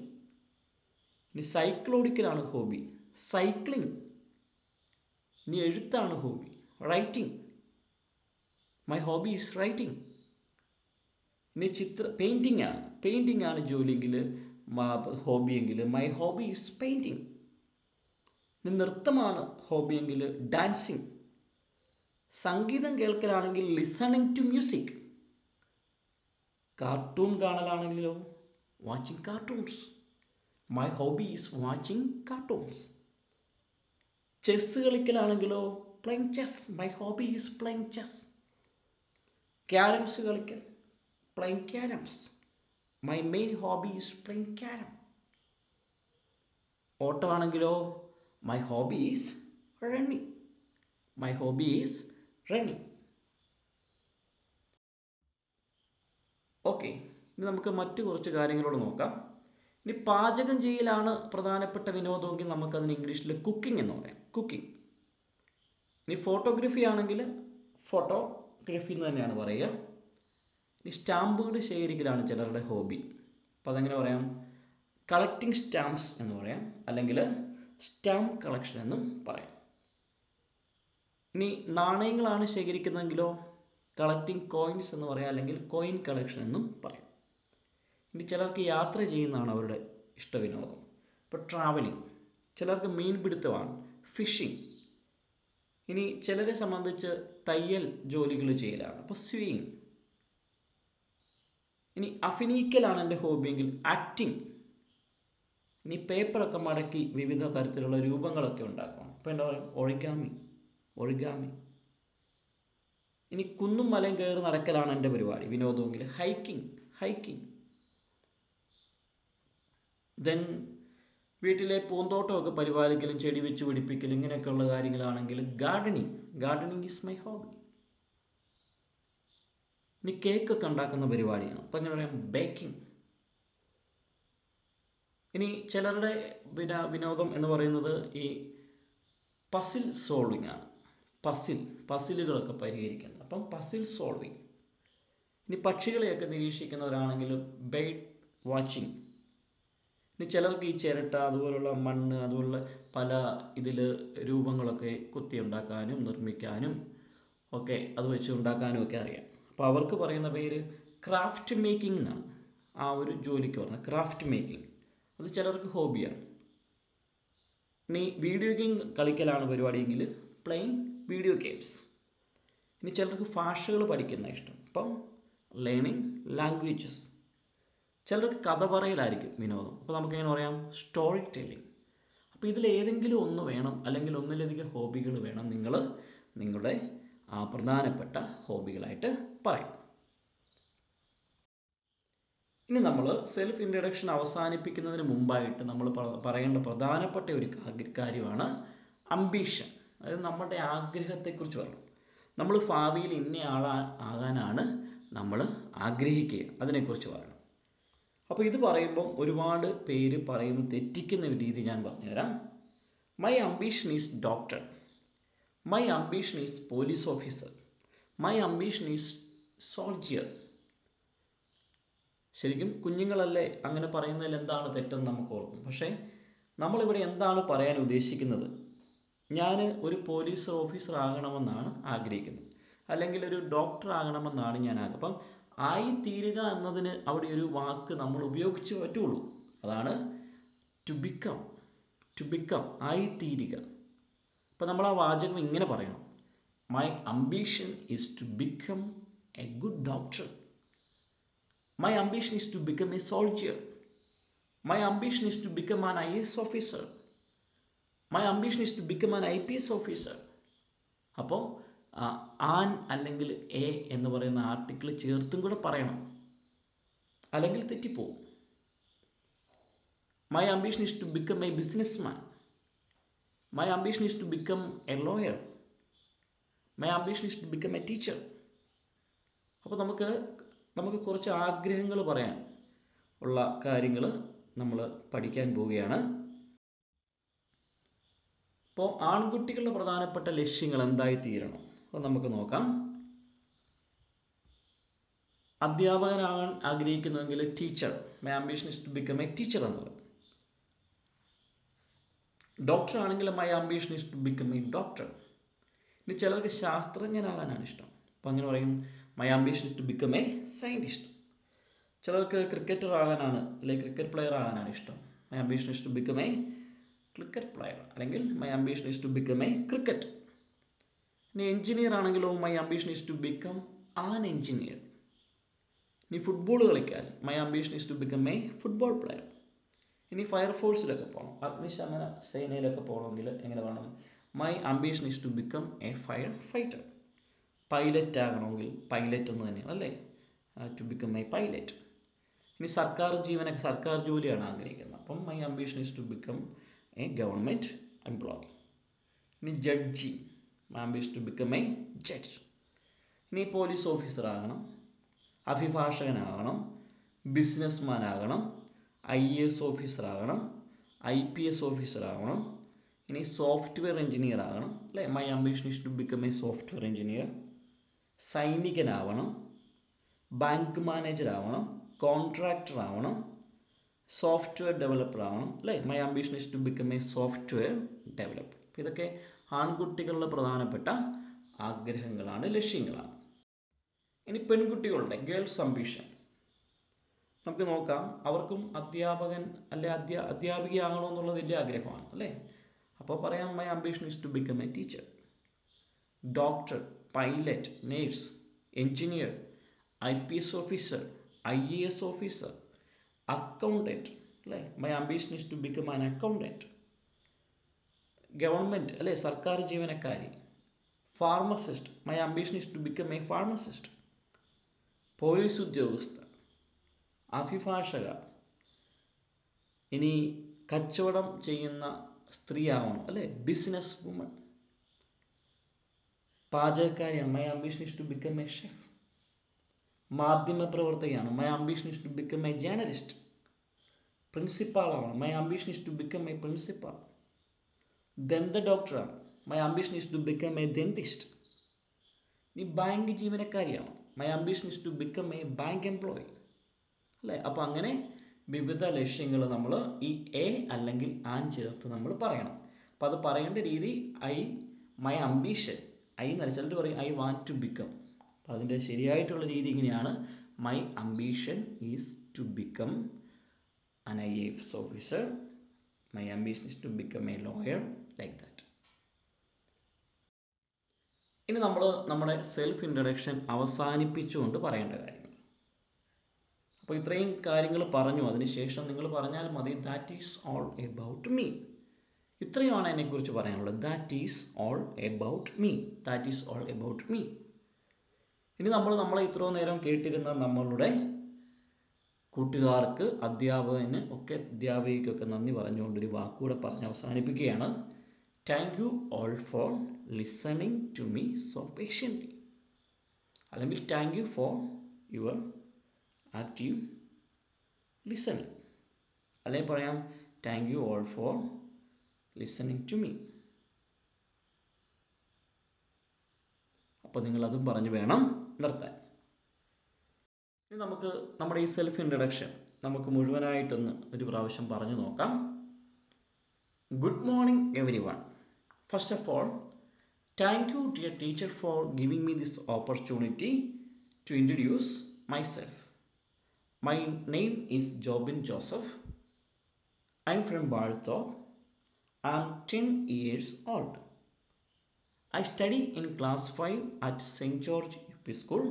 ഇനി സൈക്കിൾ ഓടിക്കലാണ് ഹോബി, സൈക്ലിംഗ്. ഇനി എഴുത്താണ് hobby, writing. My hobby is writing. ഇനി പെയിൻറ്റിംഗ് ആണ് ജോലിയെങ്കിൽ, ഹോബിയെങ്കിൽ മൈ ഹോബി ഈസ് പെയിൻറ്റിങ്. ഇനി നൃത്തമാണ് ഹോബിയെങ്കിൽ ഡാൻസിങ്. സംഗീതം കേൾക്കലാണെങ്കിൽ ലിസണിങ് ടു മ്യൂസിക്. കാർട്ടൂൺ കാണലാണെങ്കിലോ watching cartoons. My hobby is watching cartoons. Chess കളിക്കലാണെങ്കിലോ playing chess. My hobby is playing chess. Carroms കളിക്കൽ, playing carroms. My main hobby is playing carrom. ഓട്ടമാണെങ്കിലോ my hobby is running. My hobby is running. Okay, ഇനി നമുക്ക് മറ്റു കുറച്ച് കാര്യങ്ങളോട് നോക്കാം. ഇനി പാചകം ചെയ്യലാണ് പ്രധാനപ്പെട്ട വിനോദമെങ്കിൽ നമുക്കതിന് ഇംഗ്ലീഷിൽ കുക്കിംഗ് എന്ന് പറയാം. കുക്കിംഗ്. ഇനി ഫോട്ടോഗ്രാഫി ആണെങ്കിൽ ഫോട്ടോഗ്രാഫി എന്ന് തന്നെയാണ് പറയുക. ഇനി സ്റ്റാമ്പുകൾ ശേഖരിക്കലാണ് ചിലരുടെ ഹോബി. അപ്പോൾ അതെങ്ങനെ പറയാം? കളക്ടിങ് സ്റ്റാമ്പ്സ് എന്ന് പറയാം, അല്ലെങ്കിൽ സ്റ്റാമ്പ് കളക്ഷൻ എന്നും പറയാം. ഇനി നാണയങ്ങളാണ് ശേഖരിക്കുന്നതെങ്കിലോ കളക്ടിങ് കോയിൻസ് എന്ന് പറയാം, അല്ലെങ്കിൽ കോയിൻ കളക്ഷൻ എന്നും പറയാം. ഇനി ചിലർക്ക് യാത്ര ചെയ്യുന്നതാണ് അവരുടെ ഇഷ്ടവിനോദം. ഇപ്പോൾ ട്രാവലിംഗ്. ചിലർക്ക് മീൻപിടുത്തമാണ്, ഫിഷിംഗ്. ഇനി ചിലരെ സംബന്ധിച്ച് തയ്യൽ ജോലികൾ ചെയ്യലാണ്, അപ്പോൾ സ്വിങ്. ഇനി അഭിനയിക്കലാണ് എൻ്റെ ഹോബിയെങ്കിൽ ആക്ടിങ്. ഇനി പേപ്പറൊക്കെ മടക്കി വിവിധ തരത്തിലുള്ള രൂപങ്ങളൊക്കെ ഉണ്ടാക്കണം, അപ്പോൾ എന്താ പറയുക? ഒറിഗാമി. ഇനി കുന്നും മലയും കയറി നടക്കലാണ് എൻ്റെ പരിപാടി, വിനോദമെങ്കിൽ ഹൈക്കിംഗ്. ദെൻ വീട്ടിലെ പൂന്തോട്ടമൊക്കെ പരിപാലിക്കലും ചെടി വെച്ച് പിടിപ്പിക്കലും ഇങ്ങനെയൊക്കെയുള്ള കാര്യങ്ങളാണെങ്കിൽ ഗാർഡനിങ് ഈസ് മൈ ഹോബി. ഇനി കേക്കൊക്കെ ഉണ്ടാക്കുന്ന പരിപാടിയാണ്, അപ്പം എങ്ങനെ പറയാം? ബേക്കിംഗ്. ഇനി ചിലരുടെ വിനോദം എന്ന് പറയുന്നത് ഈ പസിൽ സോൾവിങ് ആണ്. പസിലുകളൊക്കെ പരിഹരിക്കുന്നത്, അപ്പം പസിൽ സോൾവിങ്. ഇനി പക്ഷികളെയൊക്കെ നിരീക്ഷിക്കുന്നവരാണെങ്കിൽ ബേർഡ് വാച്ചിങ്. ഇനി ചിലർക്ക് ഈ ചിരട്ട, അതുപോലുള്ള മണ്ണ്, അതുപോലുള്ള പല രൂപങ്ങളൊക്കെ കുത്തി ഉണ്ടാക്കാനും നിർമ്മിക്കാനും ഒക്കെ അത് വെച്ച് ഉണ്ടാക്കാനും ഒക്കെ അറിയാം. അപ്പോൾ അവർക്ക് പറയുന്ന പേര് ക്രാഫ്റ്റ് മേക്കിംഗ് എന്നാണ്. ആ ഒരു ജോലിക്ക് പറഞ്ഞാൽ ക്രാഫ്റ്റ് മേക്കിംഗ്. അത് ചിലർക്ക് ഹോബിയാണ്. ഇനി വീഡിയോ ഗെയിം കളിക്കലാണ് പരിപാടിയെങ്കിൽ പ്ലേയിങ് വീഡിയോ ഗെയിംസ്. ഇനി ചിലർക്ക് ഭാഷകൾ പഠിക്കുന്ന ഇഷ്ടം, അപ്പം ലേണിംഗ് ലാംഗ്വേജസ്. ചിലർക്ക് കഥ പറയലായിരിക്കും വിനോദം, അപ്പോൾ നമുക്കെങ്ങനെ പറയാം? Story telling. അപ്പോൾ ഇതിലേതെങ്കിലും ഒന്ന് വേണം, അല്ലെങ്കിൽ ഒന്നിലധികം ഹോബികൾ വേണം നിങ്ങൾ നിങ്ങളുടെ പ്രധാനപ്പെട്ട ഹോബികളായിട്ട് പറയാം. ഇനി നമ്മൾ സെൽഫ് ഇൻട്രഡക്ഷൻ അവസാനിപ്പിക്കുന്നതിന് മുമ്പായിട്ട് നമ്മൾ പറയേണ്ട പ്രധാനപ്പെട്ട ഒരു കാര്യമാണ് അംബീഷൻ. അതായത് നമ്മുടെ ആഗ്രഹത്തെക്കുറിച്ച് പറയണം. നമ്മൾ ഭാവിയിൽ ആകാനാണ് നമ്മൾ ആഗ്രഹിക്കുക, അതിനെക്കുറിച്ച് പറയണം. അപ്പോൾ ഇത് പറയുമ്പം ഒരുപാട് പേര് പറയുമ്പോൾ തെറ്റിക്കുന്ന ഒരു രീതി ഞാൻ പറഞ്ഞുതരാം. My ambition is doctor, my ambition is police officer, my ambition is soldier. ശരിക്കും കുഞ്ഞുങ്ങളല്ലേ അങ്ങനെ പറയുന്നതിൽ എന്താണ് തെറ്റെന്ന് നമുക്ക് ഓർക്കും. പക്ഷേ നമ്മളിവിടെ എന്താണ് പറയാൻ ഉദ്ദേശിക്കുന്നത്? ഞാൻ ഒരു പോലീസ് ഓഫീസർ ആകണമെന്നാണ് ആഗ്രഹിക്കുന്നത്, അല്ലെങ്കിൽ ഒരു ഡോക്ടർ ആകണമെന്നാണ് ഞാൻ അപ്പം ആയിത്തീരുക എന്നതിന് അവിടെ ഒരു വാക്ക് നമ്മൾ ഉപയോഗിച്ച് പറ്റുള്ളൂ. അതാണ് ടു ബിക്കം, ആയിത്തീരുക. അപ്പം നമ്മൾ ആ വാചകം ഇങ്ങനെ പറയണം: my ambition is to become a good doctor, my ambition is to become a soldier, my ambition is to become an IAS officer, my ambition is to become an IPS officer. അപ്പോൾ an അല്ലെങ്കിൽ a എന്ന് പറയുന്ന article ചേർത്തും കൂടെ പറയണം, അല്ലെങ്കിൽ തെറ്റിപ്പോവും. My ambition is to become a businessman, my ambition is to become a lawyer, my ambition is to become a teacher. അപ്പോൾ നമുക്ക് കുറച്ച് ആഗ്രഹങ്ങൾ പറയാൻ ഉള്ള കാര്യങ്ങൾ നമ്മൾ പഠിക്കാൻ പോവുകയാണ്. അപ്പോൾ ആൺകുട്ടികളുടെ പ്രധാനപ്പെട്ട ലക്ഷ്യങ്ങൾ എന്തായിത്തീരണം അത് നമുക്ക് നോക്കാം. അധ്യാപകനാകാൻ ആഗ്രഹിക്കുന്നുവെങ്കിൽ teacher, my ambition is to become a teacher എന്ന് പറയും. ഡോക്ടർ ആണെങ്കിൽ my ambition is to become a doctor. ഇനി ചിലർക്ക് ശാസ്ത്രജ്ഞനാകാനാണ് ഇഷ്ടം, അപ്പോൾ അങ്ങനെ പറയും my ambition is to become a scientist. ചിലർക്ക് ക്രിക്കറ്റർ ആകാനാണ്, അല്ലെങ്കിൽ ക്രിക്കറ്റ് പ്ലെയർ ആകാനാണ് ഇഷ്ടം, my ambition is to become a cricket player, അല്ലെങ്കിൽ my ambition is to become a cricket. ഇനി എഞ്ചിനീയർ ആണെങ്കിലോ my ambition is to become an engineer. ഇനി football കളിക്കാൻ my ambition is to become a football player. ഇനി ഫയർഫോഴ്സിലൊക്കെ പോകണം, അഗ്നിശമന സേനയിലൊക്കെ പോകണമെങ്കിൽ എങ്ങനെ വേണം? My ambition is to become a firefighter. Pilot ആകണമെങ്കിൽ പൈലറ്റ് എന്ന് തന്നെയാണ് അല്ലേ, ടു ബിക്കം എ പൈലറ്റ്. ഇനി സർക്കാർ ജോലിയാണ് ആഗ്രഹിക്കുന്നത്, അപ്പം my ambition is to become a government employee. ഇനി ജഡ്ജി, my ambition to become a judge. ഇനി പോലീസ് ഓഫീസർ ആകണം, അഭിഭാഷകനാകണം, ബിസിനസ്മാൻ ആകണം, IAS ഓഫീസർ ആകണം, IPS ഓഫീസർ ആകണം. ഇനി സോഫ്റ്റ്വെയർ എഞ്ചിനീയർ ആകണം അല്ലേ, my ambition is to become a software engineer. സൈനികനാവണം, ബാങ്ക് മാനേജർ ആവണം, കോൺട്രാക്ടർ ആവണം, സോഫ്റ്റ്വെയർ ഡെവലപ്പർ ആവണം അല്ലേ, my ambition is to become a software developer. ഇതൊക്കെ ആൺകുട്ടികളുടെ പ്രധാനപ്പെട്ട ആഗ്രഹങ്ങളാണ്, ലക്ഷ്യങ്ങളാണ്. ഇനി പെൺകുട്ടികളുടെ ഗേൾസ് അംബിഷൻസ് നമുക്ക് നോക്കാം. അവർക്കും അധ്യാപകൻ അല്ലെ അധ്യാപികയാകണമെന്നുള്ള വലിയ ആഗ്രഹമാണ് അല്ലേ. അപ്പോൾ പറയാം, my ambition is to become a teacher, doctor, pilot, nurse, engineer, IPS officer, IAS officer, accountant അല്ലേ, my ambition is to become an accountant. Government അല്ലേ, സർക്കാർ ജീവനക്കാരി. Pharmacist, my ambition is to become a pharmacist. Police ഉദ്യോഗസ്ഥ, അഭിഭാഷക. ഇനി കച്ചവടം ചെയ്യുന്ന സ്ത്രീയാവണം അല്ലേ, ബിസിനസ് വുമൺ. പാചകക്കാരിയാണ്, my ambition is to become a chef. മാധ്യമപ്രവർത്തകയാണ്, my ambition is to become a journalist. പ്രിൻസിപ്പാളാണ്, my ambition is to become a principal. ദന്ത ഡോക്ടറാണ്, my ambition is to become a dentist. ഇനി ബാങ്ക് ജീവനക്കാരിയാണ്, my ambition is to become a bank employee അല്ലേ. അപ്പോൾ അങ്ങനെ വിവിധ ലക്ഷ്യങ്ങൾ നമ്മൾ ഈ എ അല്ലെങ്കിൽ ആൻ ചേർത്ത് നമ്മൾ പറയണം. അപ്പോൾ അത് പറയേണ്ട രീതി മൈ അംബിഷൻ, എന്നല്ല, ചിലർ പറയും ഐ വാണ്ട് ടു ബിക്കം. അപ്പോൾ അതിൻ്റെ ശരിയായിട്ടുള്ള രീതി ഇങ്ങനെയാണ്, my ambition is to become an IAS officer, my ambition is to become a lawyer, like that. ഇനി നമ്മൾ നമ്മുടെ സെൽഫ് ഇൻട്രൊഡക്ഷൻ അവസാനിപ്പിച്ചുകൊണ്ട് പറയേണ്ട കാര്യങ്ങൾ. അപ്പോൾ ഇത്രയും കാര്യങ്ങൾ പറഞ്ഞു, അതിനുശേഷം നിങ്ങൾ പറഞ്ഞാൽ മതി, that is all about me. ഇത്രയുമാണ് എന്നെക്കുറിച്ച് പറയാനുള്ളത്. That is all about me, that is all about me. ഇനി നമ്മളെ ഇത്രയും നേരം കേട്ടിരുന്ന നമ്മളുടെ കൂട്ടുകാർക്ക്, അധ്യാപകന് ഒക്കെ, അധ്യാപികയ്ക്കൊക്കെ നന്ദി പറഞ്ഞുകൊണ്ടൊരു വാക്കുകൂടെ പറഞ്ഞ് അവസാനിപ്പിക്കുകയാണ്. Thank you all for listening to me so patiently, അല്ലെങ്കിൽ thank you for your active listening, അല്ലെങ്കിൽ പറയാം thank you all for listening to me. അപ്പോൾ നിങ്ങളതും പറഞ്ഞ് വേണം നിർത്താൻ. ഇനി നമുക്ക് നമ്മുടെ ഈ സെൽഫ് ഇൻട്രൊഡക്ഷൻ നമുക്ക് മുഴുവനായിട്ടൊന്ന് ഒരു പ്രാവശ്യം പറഞ്ഞു നോക്കാം. Good morning everyone. First of all, thank you dear teacher for giving me this opportunity to introduce myself. My name is Jobin Joseph. I am from Vazhathoppu. I am 10 years old. I study in class 5 at St. George UP School.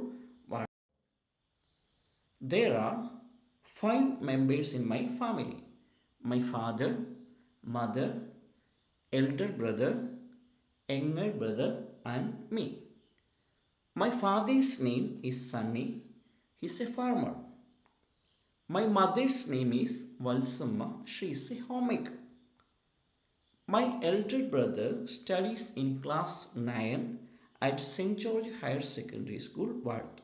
There are 5 members in my family: my father, mother, elder brother, younger brother, and me. My father's name is Sunny. He's a farmer. My mother's name is Valsamma. She is a homemaker. My elder brother studies in class 9 at St. George Higher Secondary School, Ward.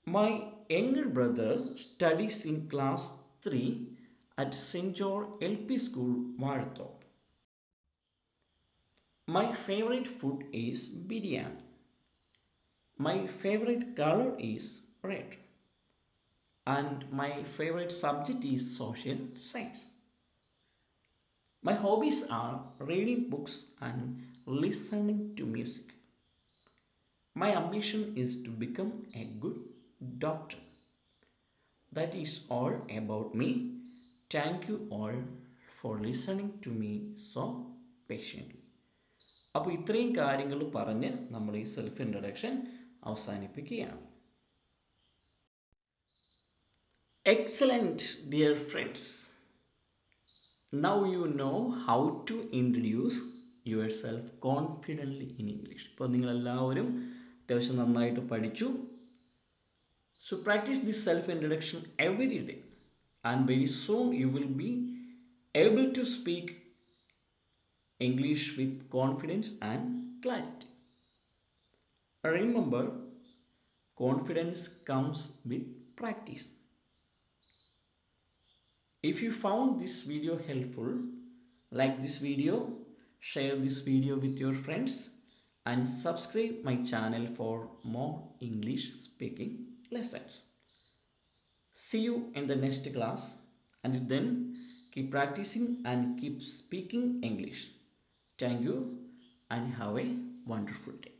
My younger brother studies in class 3 at St. George LP School, Varthop. My favorite food is biryani. My favorite color is red. And my favorite subject is social science. My hobbies are reading books and listening to music. My ambition is to become a good doctor. That is all about me. Thank you all for listening to me so patiently. അപ്പോൾ ഇത്രയും കാര്യങ്ങൾ പറഞ്ഞ് നമ്മൾ ഈ self introduction അവസാനിപ്പിക്കുകയാണ്. Excellent, dear friends. Now you know how to introduce yourself confidently in English. ഇപ്പോൾ നിങ്ങളെല്ലാവരും അത്യാവശ്യം നന്നായിട്ട് പഠിച്ചു. So practice this self-introduction every day, and very soon you will be able to speak English with confidence and clarity. Remember, confidence comes with practice. If you found this video helpful, like this video, share this video with your friends, and subscribe my channel for more English speaking lessons. See you in the next class. Until then, keep practicing and keep speaking English. Thank you and have a wonderful day.